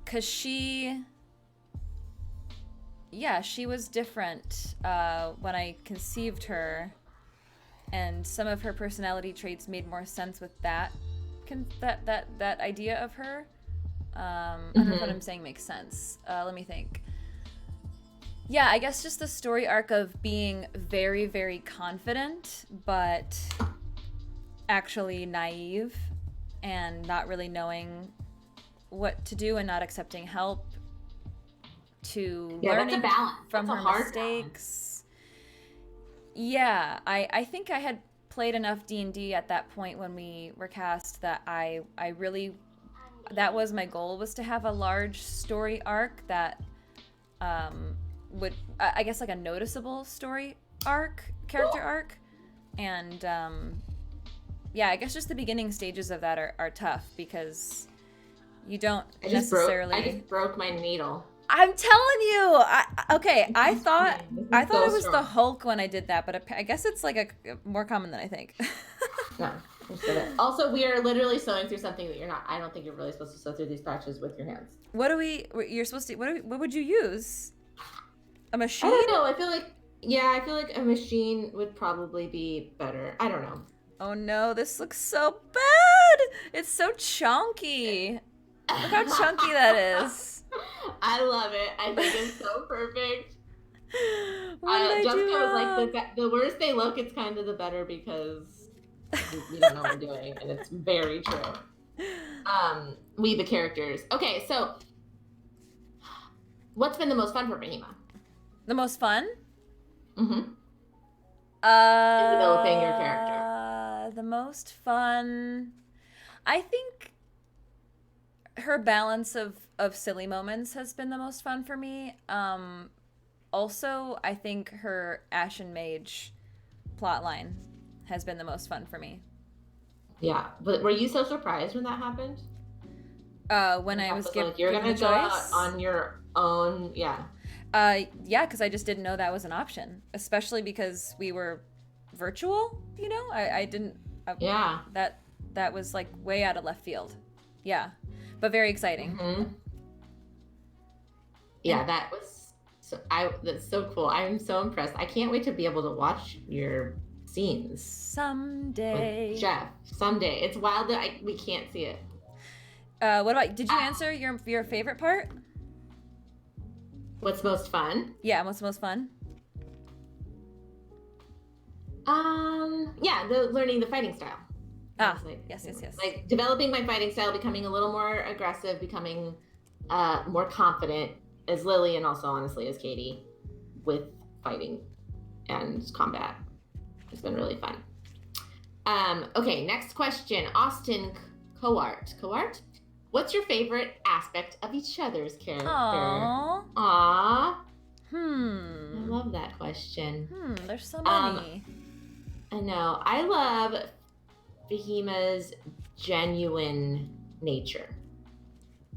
'cause she was different when I conceived her, and some of her personality traits made more sense with that idea of her. I don't know if what I'm saying makes sense. Let me think. Yeah, I guess just the story arc of being very, very confident, but actually naive and not really knowing what to do and not accepting help, to learning that's a balance. from That's her a hard mistakes. Yeah, I think I had played enough D&D at that point when we were cast that I really, that was my goal, was to have a large story arc that would, I guess, like a noticeable story arc, character arc. And yeah, I guess just the beginning stages of that are tough because you don't necessarily. I just broke my needle. I'm telling you. I thought so it was strong. the Hulk when I did that, but I guess it's like a more common than I think. No, also, we are literally sewing through something that you're not. I don't think you're really supposed to sew through these patches with your hands. You're supposed to. What would you use? A machine? I don't know. I feel like a machine would probably be better. I don't know. Oh no, this looks so bad. It's so chunky. Look how chunky that is. I love it. I think it's so perfect. Jessica was like, the worse they look, it's kind of the better because we don't know what we're doing, and it's very true. We the characters. Okay, so what's been the most fun for Fahima? The most fun? Mm-hmm. In developing your character. The most fun, I think her balance of silly moments has been the most fun for me. Also, I think her Ashen Mage plotline has been the most fun for me. Yeah, but were you so surprised when that happened? When I was given you're gonna the go out choice on your own, yeah. Yeah, because I just didn't know that was an option, especially because we were virtual. You know, I didn't. Yeah. That was like way out of left field. Yeah, but very exciting. Mm-hmm. Yeah, that was that's so cool. I'm so impressed. I can't wait to be able to watch your scenes someday. With Jeff. Someday. It's wild that we can't see it. What about? Did you answer your favorite part? What's most fun? Yeah, what's most fun? Yeah, learning the fighting style. Yes. Like developing my fighting style, becoming a little more aggressive, becoming more confident as Lily, and also honestly as Katie, with fighting and combat. It's been really fun. Okay, next question. Austin Coart. What's your favorite aspect of each other's character? Aww. I love that question. There's so many. I know. I love Fahima's genuine nature.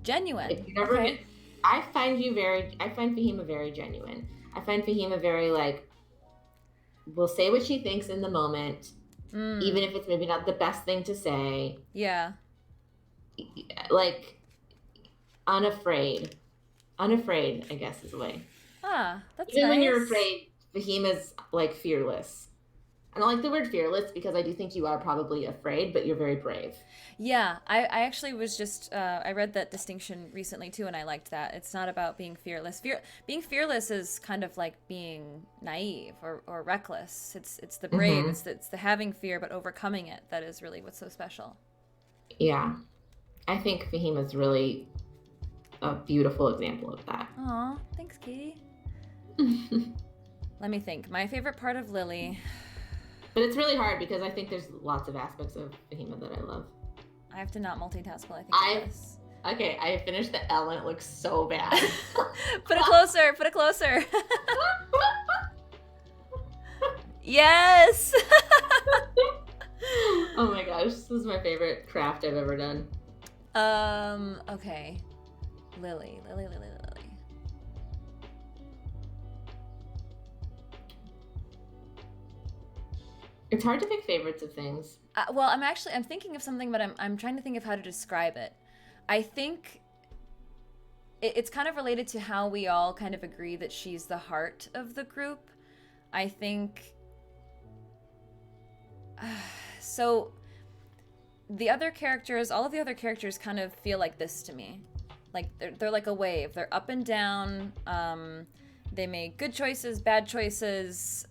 Genuine. If you never okay. I find Fahima very genuine. I find Fahima very will say what she thinks in the moment, even if it's maybe not the best thing to say. Yeah. Like unafraid, I guess is the way. That's even nice. When you're afraid, Fahima's like fearless. I don't like the word fearless because I do think you are probably afraid, but you're very brave. Yeah, I actually was just I read that distinction recently too, and I liked that. It's not about being fearless. Being fearless is kind of like being naive or reckless. It's the brave. Mm-hmm. It's the having fear but overcoming it that is really what's so special. Yeah, I think Fahima's really a beautiful example of that. Aw, thanks, Katie. Let me think. My favorite part of Lily. But it's really hard because I think there's lots of aspects of Fahima that I love. I have to not multitask while I think of this. Okay, I finished the L and it looks so bad. Put it closer. Put it closer. Yes. Oh my gosh, this is my favorite craft I've ever done. Okay. Lily. It's hard to pick favorites of things. Well, I'm thinking of something, but I'm trying to think of how to describe it. I think it's kind of related to how we all kind of agree that she's the heart of the group. I think so. The other characters, all of the other characters, kind of feel like this to me. Like they're like a wave. They're up and down. They make good choices, bad choices.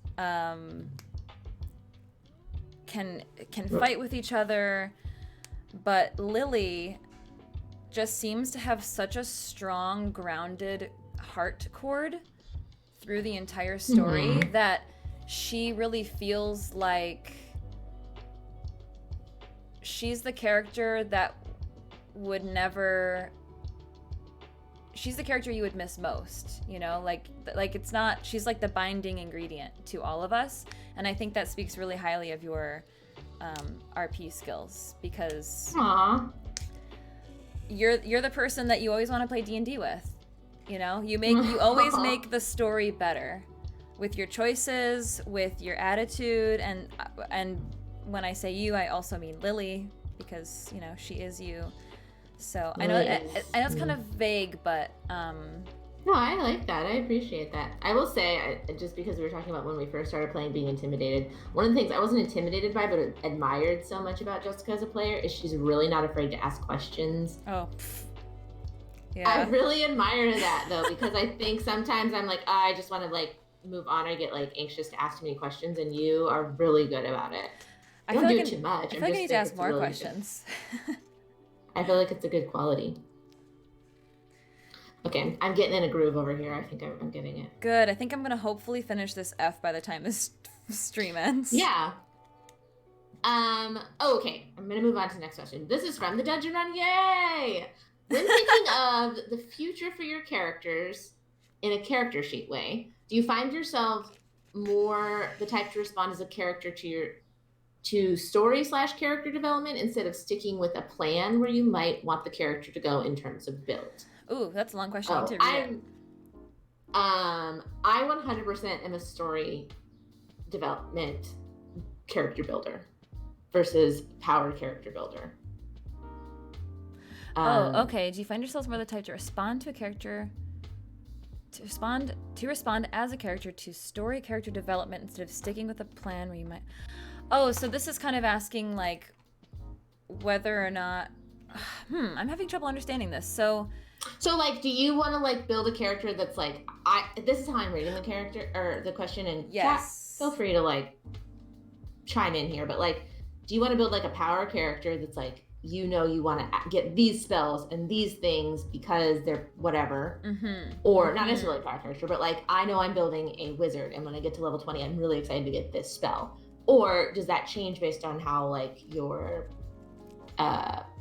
Can fight with each other, but Lily just seems to have such a strong, grounded heart chord through the entire story that she really feels like she's the character that would never. She's the character you would miss most, you know, like it's not, she's like the binding ingredient to all of us. And I think that speaks really highly of your RP skills, because Aww. You're the person that you always want to play D&D with, you know, you always make the story better with your choices, with your attitude. And when I say you, I also mean Lily, because, you know, she is you. So I know it's kind of vague, but no, I like that. I appreciate that. I will say, just because we were talking about when we first started playing being intimidated, one of the things I wasn't intimidated by but admired so much about Jessica as a player is she's really not afraid to ask questions. Oh, yeah. I really admire that though, because I think sometimes I'm like, I just want to like move on. I get like anxious to ask too many questions, and you are really good about it. You don't do it too much. I feel like I need to ask more questions. I feel like it's a good quality. Okay, I'm getting in a groove over here. I think I'm getting it. Good. I think I'm going to hopefully finish this F by the time this stream ends. Yeah. Okay. I'm going to move on to the next question. This is from the Dungeon Run. Yay! When thinking of the future for your characters in a character sheet way, do you find yourself more the type to respond as a character to story/character development instead of sticking with a plan where you might want the character to go in terms of build? Ooh, that's a long question. I need to read it. I 100% am a story development character builder versus power character builder. Okay. Do you find yourselves more the type to respond to a character, to respond as a character to story character development instead of sticking with a plan where you might? Oh, so this is kind of asking like whether or not. I'm having trouble understanding this. So like, do you want to like build a character that's like, this is how I'm reading the character or the question, and yes, feel free to like chime in here, but like, do you want to build like a power character that's like, you know, you want to get these spells and these things because they're whatever, or not necessarily a power character, but like, I know I'm building a wizard, and when I get to level 20, I'm really excited to get this spell. Or does that change based on how like your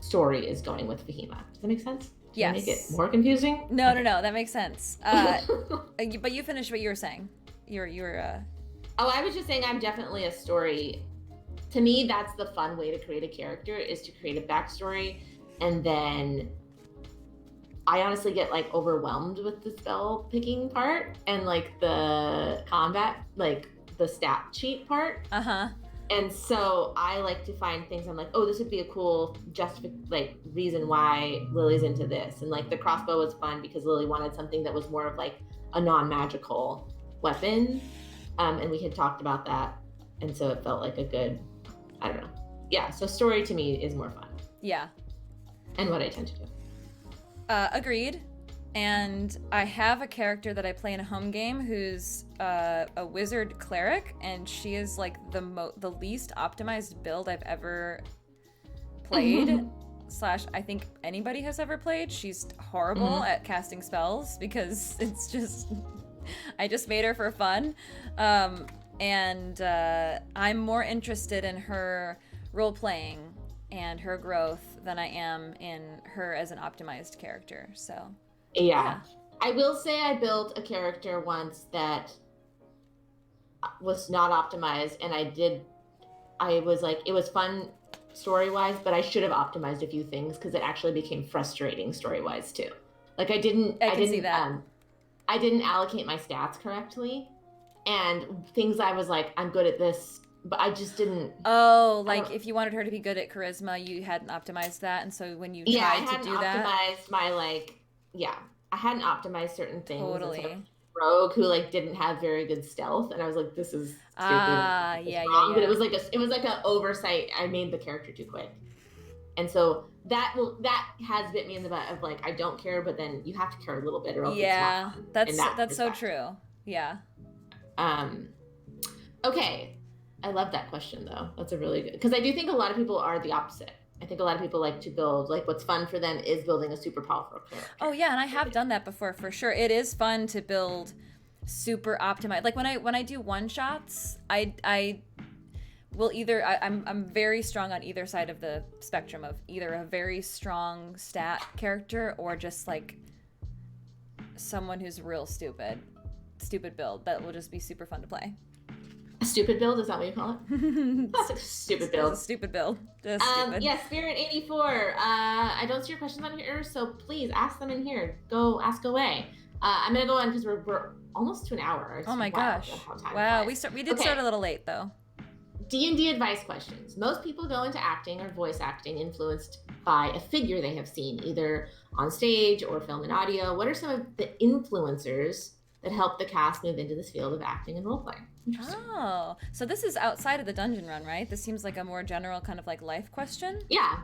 story is going with Vahima? Does that make sense? Yes. Make it more confusing? No, that makes sense. But you finished what you were saying. Oh, I was just saying I'm definitely a story. To me, that's the fun way to create a character, is to create a backstory, and then I honestly get like overwhelmed with the spell picking part and like the combat, like the stat sheet part. And so I like to find things I'm like, oh, this would be a cool reason why Lily's into this. And like the crossbow was fun because Lily wanted something that was more of like a non-magical weapon. And we had talked about that. And so it felt like a good, I don't know. Yeah, so story to me is more fun. Yeah. And what I tend to do. Agreed. And I have a character that I play in a home game who's a wizard cleric, and she is like the least optimized build I've ever played. Slash, I think anybody has ever played. She's horrible at casting spells because it's just, I just made her for fun. And I'm more interested in her role playing and her growth than I am in her as an optimized character. So Yeah. I will say I built a character once that was not optimized, and I was like, it was fun story-wise, but I should have optimized a few things because it actually became frustrating story-wise too. Like I didn't allocate my stats correctly, and things I was like, I'm good at this, but I just didn't. Oh, like if you wanted her to be good at charisma, you hadn't optimized that, and so when you tried to do that, I hadn't optimized certain things. Totally. Rogue who like didn't have very good stealth, and I was like, this is stupid. Yeah. But it was like an oversight. I made the character too quick, and so that has bit me in the butt of like, I don't care, but then you have to care a little bit, or else it's not fun that's so true. Yeah. Okay, I love that question though. That's a really good, because I do think a lot of people are the opposite. I think a lot of people like to build, like what's fun for them is building a super powerful character. Oh yeah, and I have done that before for sure. It is fun to build super optimized. Like when I do one shots, I will either I'm very strong on either side of the spectrum of either a very strong stat character or just like someone who's real stupid build that will just be super fun to play. A stupid build, is that what you call it? Stupid build. It's a stupid build. Yeah, Spirit 84. I don't see your questions on here, so please ask them in here. Go ask away. I'm gonna go on because we're almost to an hour. Oh my gosh! Wow, we did start a little late though. D&D advice questions. Most people go into acting or voice acting influenced by a figure they have seen, either on stage or film and audio. What are some of the influencers that help the cast move into this field of acting and role-playing? Oh, so this is outside of the dungeon run, right? This seems like a more general kind of like life question. Yeah.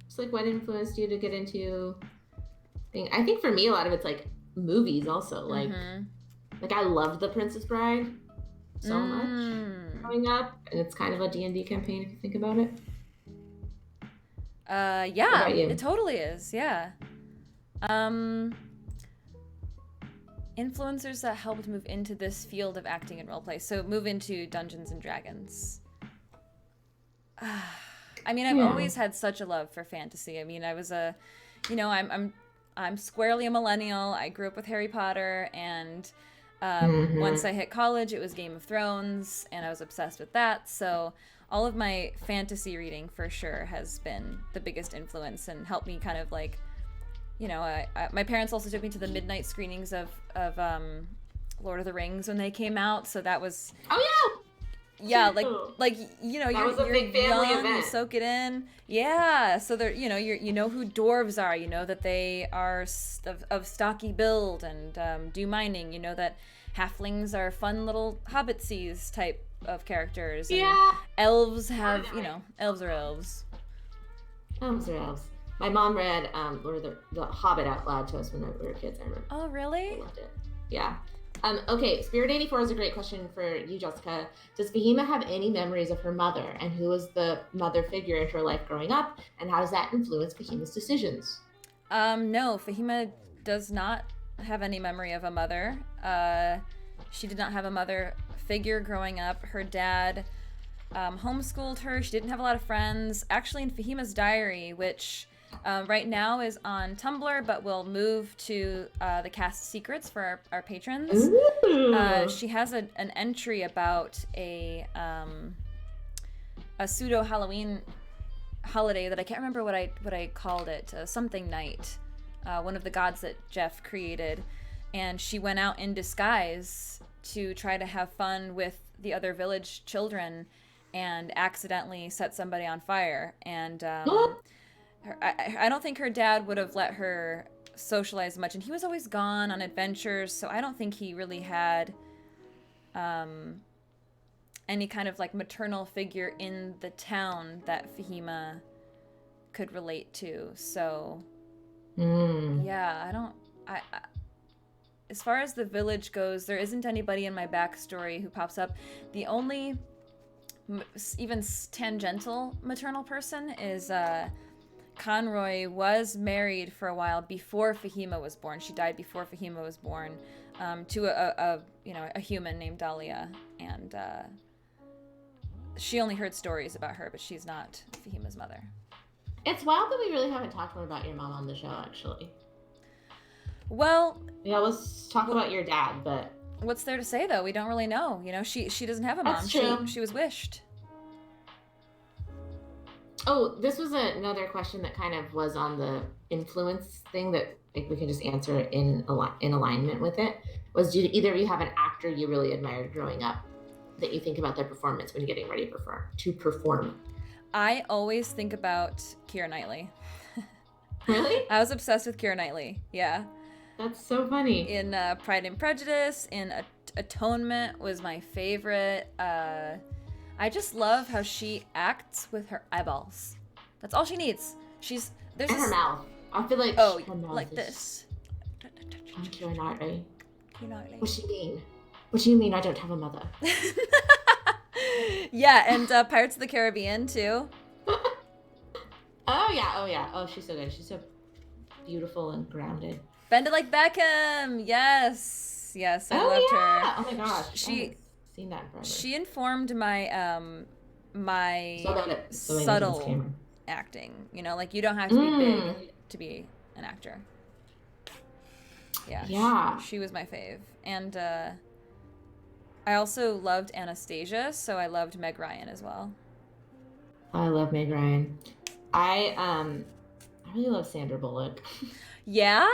It's like, what influenced you to get into thing? I think for me, a lot of it's like movies also. Like I loved The Princess Bride so much growing up, and it's kind of a D&D campaign if you think about it. Yeah, it totally is. Yeah. Influencers that helped move into this field of acting and roleplay. So move into Dungeons and Dragons. I mean, I've always had such a love for fantasy. I mean, I was I'm squarely a millennial. I grew up with Harry Potter, and once I hit college, it was Game of Thrones, and I was obsessed with that. So all of my fantasy reading for sure has been the biggest influence and helped me kind of like, my parents also took me to the midnight screenings of Lord of the Rings when they came out, so that was you're big family young, event. you soak it in. Yeah, so they're you know who dwarves are, you know that they are of stocky build and do mining. You know that halflings are fun little hobbitsies type of characters. And elves have elves are elves. Elves are elves. My mom read Lord of the Hobbit out loud to us when we were kids. I remember. Oh, really? I loved it. Yeah. Okay, Spirit 84 is a great question for you, Jessica. Does Fahima have any memories of her mother, and who was the mother figure in her life growing up, and how does that influence Fahima's decisions? No, Fahima does not have any memory of a mother. She did not have a mother figure growing up. Her dad homeschooled her. She didn't have a lot of friends. Actually, in Fahima's diary, which right now is on Tumblr, but will move to the cast secrets for our patrons. She has an entry about a pseudo Halloween holiday that I can't remember what I called it. Something night, one of the gods that Jeff created, and she went out in disguise to try to have fun with the other village children, and accidentally set somebody on fire. And I don't think her dad would have let her socialize much, and he was always gone on adventures, so I don't think he really had any kind of like maternal figure in the town that Fahima could relate to. So yeah, I as far as the village goes, there isn't anybody in my backstory who pops up. The only even tangential maternal person is Conroy was married for a while before Fahima was born. She died before Fahima was born, to a human named Dahlia, and she only heard stories about her, but she's not Fahima's mother. It's wild that we really haven't talked more about your mom on the show, actually. Well, yeah, let's talk about your dad, but what's there to say though? We don't really know. You know, she doesn't have a mom. That's true. She was wished. Oh, this was another question that kind of was on the influence thing that like, we can just answer in alignment with it. Was do either of you have an actor you really admired growing up that you think about their performance when you're getting ready to perform? I always think about Keira Knightley. Really? I was obsessed with Keira Knightley. Yeah. That's so funny. In Pride and Prejudice, in Atonement was my favorite. I just love how she acts with her eyeballs. That's all she needs. There's her mouth. I feel like her mouth like is... this. Keira Knightley. Keira Knightley. What do you mean? What do you mean I don't have a mother? Yeah, and Pirates of the Caribbean too. Oh yeah. Oh, she's so good. She's so beautiful and grounded. Bend It Like Beckham. Yes, I loved her. Oh my gosh, seen that in forever. She informed my my so subtle acting. You know, like you don't have to be big to be an actor. Yeah. She was my fave, and I also loved Anastasia, so I loved Meg Ryan as well. I love Meg Ryan. I really love Sandra Bullock. Yeah?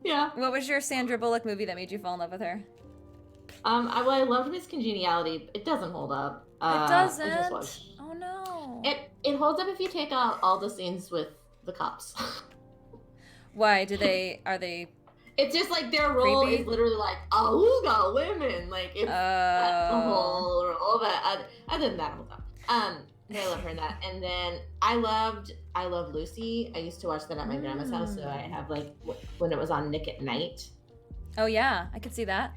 Yeah. What was your Sandra Bullock movie that made you fall in love with her? I loved Miss Congeniality. It doesn't hold up. It doesn't? Oh no. It holds up if you take out all the scenes with the cops. Why? Are they It's just like their role creepy? Is literally like Awooga women. Like it's that's the whole role. But other than that, hold up. I love her in that. And then I love Lucy. I used to watch that at my grandma's house. So I have like when it was on Nick at Night. Oh yeah, I could see that.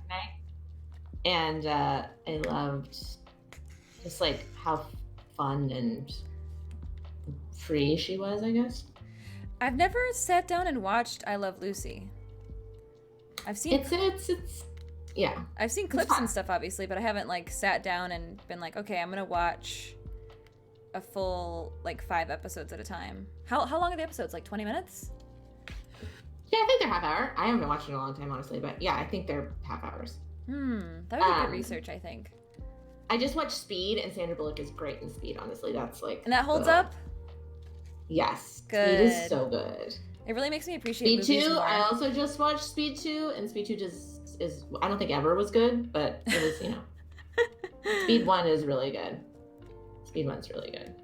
And I loved just like how fun and free she was, I guess. I've never sat down and watched I Love Lucy. I've seen it's yeah. I've seen clips and stuff obviously, but I haven't like sat down and been like, okay, I'm gonna watch a full like 5 episodes at a time. How long are the episodes? Like 20 minutes? Yeah, I think they're half hour. I haven't watched it in a long time, honestly, but yeah, I think they're half hours. That would be good research, I think. I just watched Speed, and Sandra Bullock is great in Speed, honestly. That's like... And that holds up? Yes. Good. Speed is so good. It really makes me appreciate Speed movies 2, more. I also just watched Speed 2, and Speed 2 just is... I don't think ever was good, but it was, you know... Speed 1 is really good. Speed 1's really good.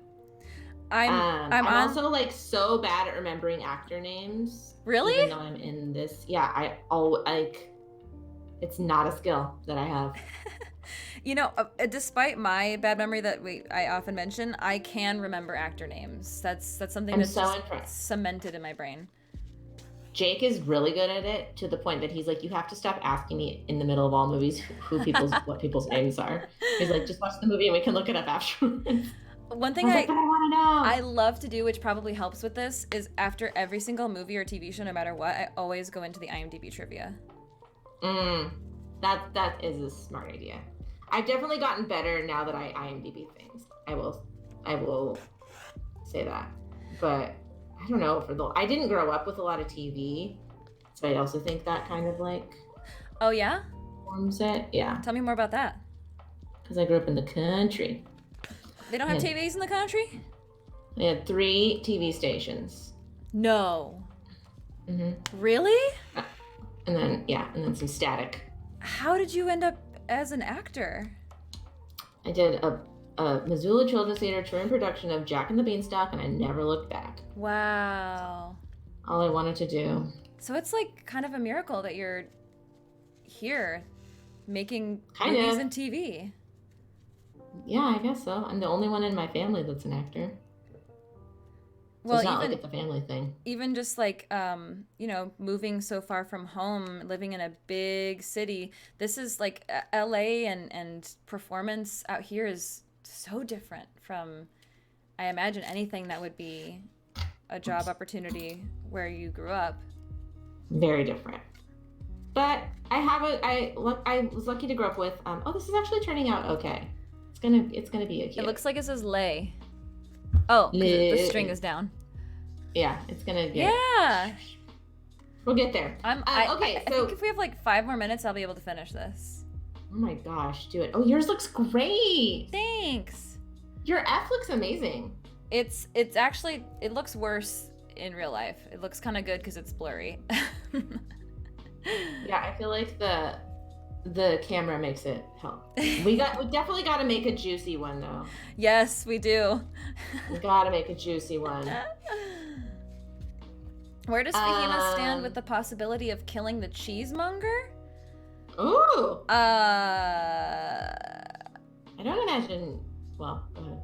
I'm also like so bad at remembering actor names. Really? Even though I'm in this, yeah, it's not a skill that I have. You know, despite my bad memory that I often mention, I can remember actor names. That's something that's so cemented in my brain. Jake is really good at it to the point that he's like, you have to stop asking me in the middle of all movies what people's names are. He's like, just watch the movie and we can look it up afterwards. One thing I want to know. I love to do, which probably helps with this, is after every single movie or TV show, no matter what, I always go into the IMDb trivia. That is a smart idea. I've definitely gotten better now that I IMDb things. I will say that. But I don't know, I didn't grow up with a lot of TV, so I also think that kind of like... Oh yeah? Forms it, yeah. Tell me more about that. Because I grew up in the country. They don't have TVs in the country? They had 3 TV stations. No. Mm-hmm. Really? And then some static. How did you end up as an actor? I did a Missoula Children's Theater touring production of Jack and the Beanstalk, and I never looked back. Wow. All I wanted to do. So it's like kind of a miracle that you're here making movies and TV. Yeah, I guess so. I'm the only one in my family that's an actor. So well, it's not like it's a family thing. Even just like, you know, moving so far from home, living in a big city. This is like LA and performance out here is so different from, I imagine, anything that would be a job opportunity where you grew up. Very different. But I was lucky to grow up with, this is actually turning out okay. gonna be a cute. It looks like it says lay. Oh, the string is down. Yeah, it's gonna get. Yeah. We'll get there. I think if we have like 5 more minutes, I'll be able to finish this. Oh my gosh, do it. Oh, yours looks great. Thanks. Your F looks amazing. It's actually, it looks worse in real life. It looks kind of good because it's blurry. Yeah, I feel like the camera makes it help. We definitely got to make a juicy one though. Yes, we do. We got to make a juicy one. Where does Fahima stand with the possibility of killing the cheesemonger? Ooh. I don't imagine. Well, go ahead.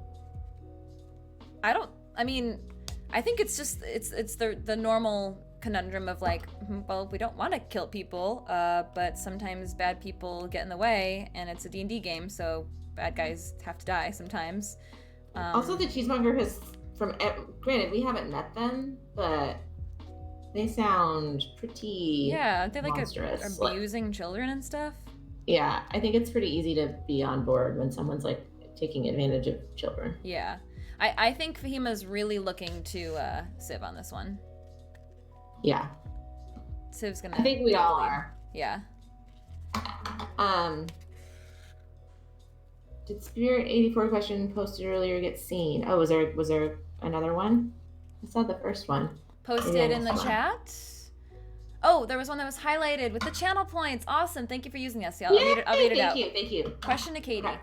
I think it's just it's the normal conundrum of like, well, we don't want to kill people, but sometimes bad people get in the way, and it's a D&D game, so bad guys have to die sometimes. Also, the cheesemonger has, granted, we haven't met them, but they sound pretty they're like monstrous. Abusing children and stuff. Yeah, I think it's pretty easy to be on board when someone's like taking advantage of children. Yeah. I think Fahima's really looking to Civ on this one. Yeah. Civ's gonna. I think we all are. Yeah. Did Spirit 84 question posted earlier get seen? Oh, was there another one? I saw the first one. Posted in the chat? Oh, there was one that was highlighted with the channel points. Awesome. Thank you for using this. I'll read it out. Thank you. Question to Katie. Okay.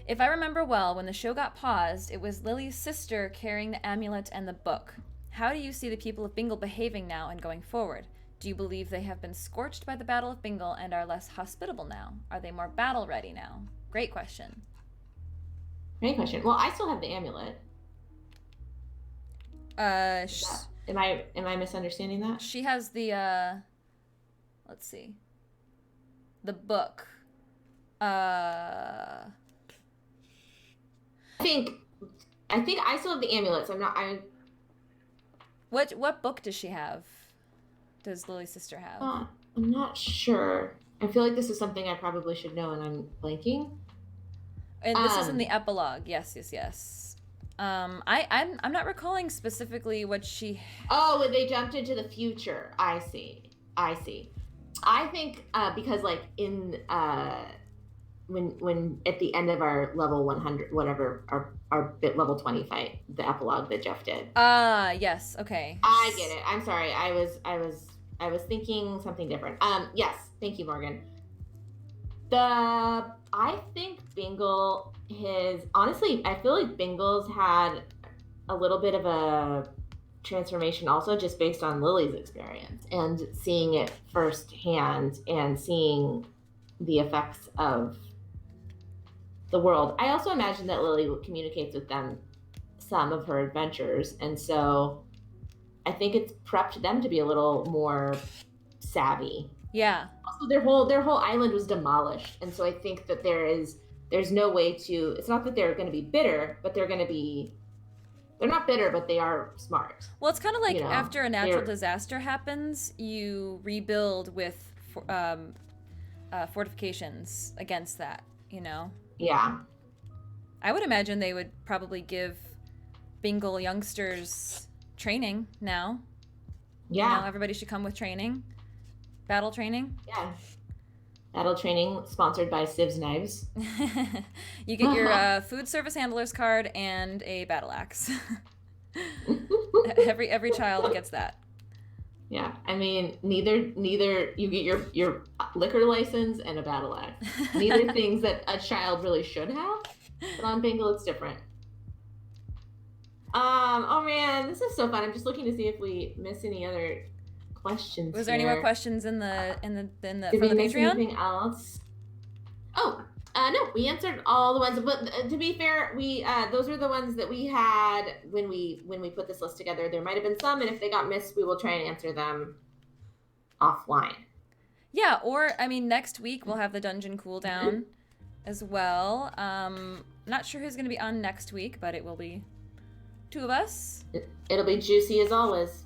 If I remember well, when the show got paused, it was Lily's sister carrying the amulet and the book. How do you see the people of Bingle behaving now and going forward? Do you believe they have been scorched by the Battle of Bingle and are less hospitable now? Are they more battle ready now? Great question. Great question. Well, I still have the amulet. Am I misunderstanding that? She has the let's see. The book. I think I still have the amulet, so What book does she have? Does Lily's sister have? I'm not sure. I feel like this is something I probably should know, and I'm blanking. And this is in the epilogue. Yes. I'm not recalling specifically what she. Oh, they jumped into the future. I see. I think because like in when at the end of our level 100, whatever our bit level 20 fight, the epilogue that Jeff did. Yes. Okay. I get it. I'm sorry. I was thinking something different. Yes. Thank you, Morgan. I think Bingle honestly, I feel like Bingle's had a little bit of a transformation also just based on Lily's experience and seeing it firsthand and seeing the effects of the world. I also imagine that Lily communicates with them some of her adventures, and so I think it's prepped them to be a little more savvy. Yeah. Also, their whole island was demolished, and so I think that there's no way to. It's not that they're going to be bitter, but they're not bitter, but they are smart. Well, it's kind of like after a natural disaster happens, you rebuild with fortifications against that. Yeah. I would imagine they would probably give Bingle youngsters training now. Yeah. Everybody should come with training. Battle training. Yeah. Battle training sponsored by Civ's Knives. You get your food service handler's card and a battle axe. Every child gets that. Yeah, I mean, neither you get your liquor license and a battle axe. Neither things that a child really should have. But on Bingle, it's different. Oh man, this is so fun. I'm just looking to see if we miss any other questions. Was there any more questions in the Did from we the miss Patreon? anything else? Oh, no, we answered all the ones. But to be fair, we those are the ones that we had when we put this list together. There might have been some, and if they got missed, we will try and answer them offline. Yeah, or I mean, next week we'll have the dungeon cooldown as well. Not sure who's going to be on next week, but it will be two of us. It'll be juicy as always.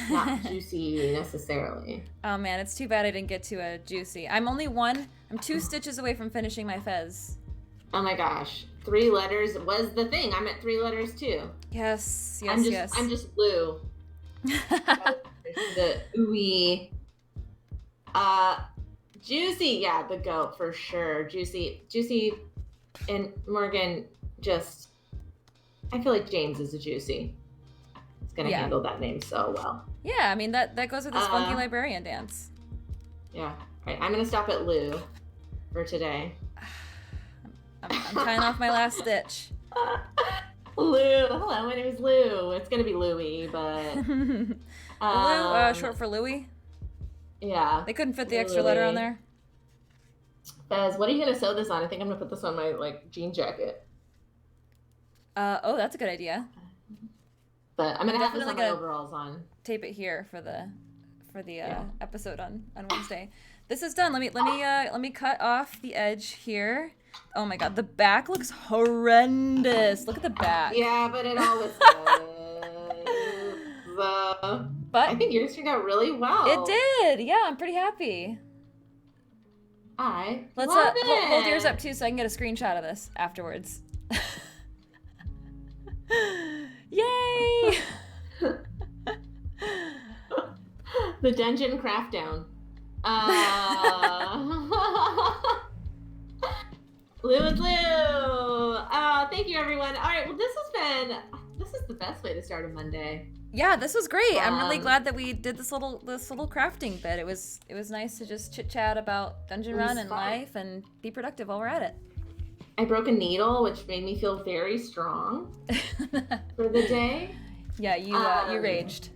Not juicy necessarily. Oh man, it's too bad I didn't get to a juicy. I'm 2 stitches away from finishing my fez. Oh my gosh. 3 letters was the thing. I meant 3 letters too. Yes. I'm just Lou. The ooey. Juicy, yeah, the goat for sure. Juicy, and Morgan just. I feel like James is a Juicy. He's gonna handle that name so well. Yeah, I mean that goes with his funky librarian dance. Yeah. All right, I'm gonna stop at Lou for today. I'm tying off my last stitch. Lou. Hello, my name is Lou. It's gonna be Louie, but Lou, short for Louie. Yeah. They couldn't fit the extra letter on there. Fez, what are you gonna sew this on? I think I'm gonna put this on my jean jacket. Oh, that's a good idea. But I'm gonna have this on my overalls on. Tape it here for the episode on Wednesday. This is done. Let me cut off the edge here. Oh my god, the back looks horrendous. Look at the back. Yeah, but it always does. But I think yours turned out really well. It did. Yeah, I'm pretty happy. Let's hold yours up too so I can get a screenshot of this afterwards. Yay! The dungeon craft down. Lou and Lou. Thank you, everyone. All right. Well, this is the best way to start a Monday. Yeah, this was great. I'm really glad that we did this little crafting bit. It was nice to just chit chat about Dungeon Run and life and be productive while we're at it. I broke a needle, which made me feel very strong for the day. Yeah, you raged.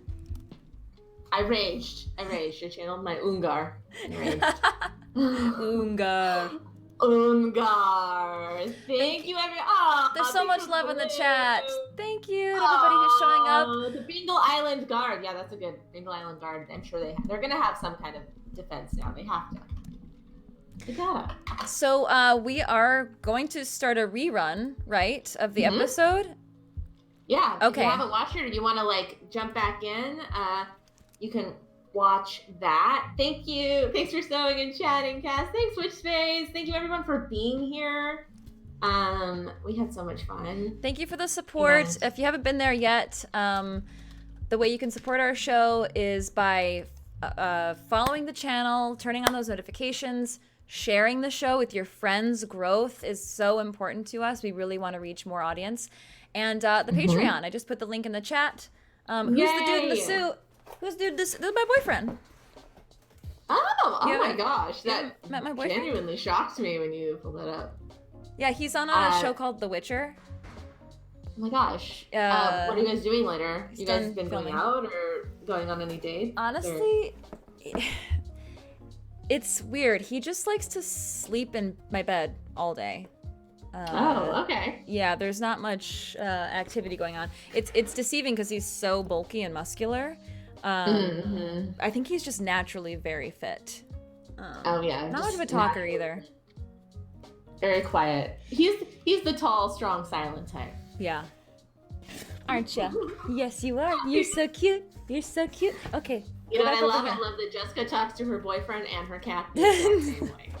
I raged. I channeled my Ungar. Ungar. Thank you, everyone. There's so much love in the chat. Thank you to everybody who's showing up. The Bengal Island Guard. Yeah, that's a good Bengal Island Guard. I'm sure they're going to have some kind of defense now. They have to. They gotta. So we are going to start a rerun, right, of the episode? Yeah. Okay. If you haven't watched it or you want to jump back in, you can watch that. Thank you. Thanks for sewing and chatting, Cass. Thanks, Witch Space. Thank you, everyone, for being here. We had so much fun. Thank you for the support. And if you haven't been there yet, the way you can support our show is by following the channel, turning on those notifications, sharing the show with your friends. Growth is so important to us. We really want to reach more audience. And the Patreon. I just put the link in the chat. Who's the dude in the suit? Who's dude? This is my boyfriend. Oh my gosh. That met my boyfriend. Genuinely shocked me when you pulled that up. Yeah, he's on a show called The Witcher. Oh my gosh. What are you guys doing later? You guys been going out or going on any dates? Honestly, it's weird. He just likes to sleep in my bed all day. Okay. Yeah, there's not much activity going on. It's deceiving because he's so bulky and muscular. I think he's just naturally very fit. Not much of a talker either. Very quiet. He's the tall, strong, silent type. Yeah. Aren't you? Yes, you are. You're so cute. You're so cute. Okay. You know what I love that Jessica talks to her boyfriend and her cat the exact same way.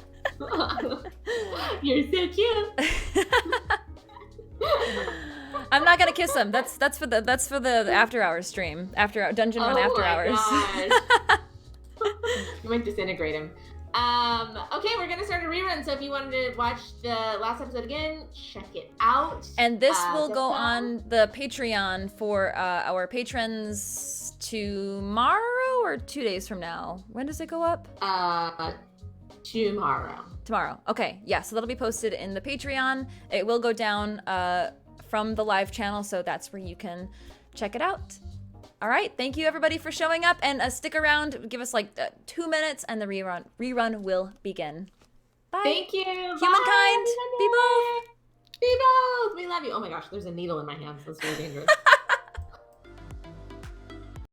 You're so cute. I'm not gonna kiss him. That's for the after hours stream. Dungeon Run after hours. You might disintegrate him. Okay, we're gonna start a rerun. So if you wanted to watch the last episode again, check it out. And this will go on the Patreon for our patrons tomorrow or 2 days from now. When does it go up? Tomorrow. Okay, yeah. So that'll be posted in the Patreon. It will go down from the live channel, so that's where you can check it out. All right, thank you everybody for showing up, and stick around. Give us 2 minutes, and the rerun will begin. Bye. Thank you. Humankind, Bye. be bold. Be bold. We love you. Oh my gosh, there's a needle in my hands. That's very dangerous.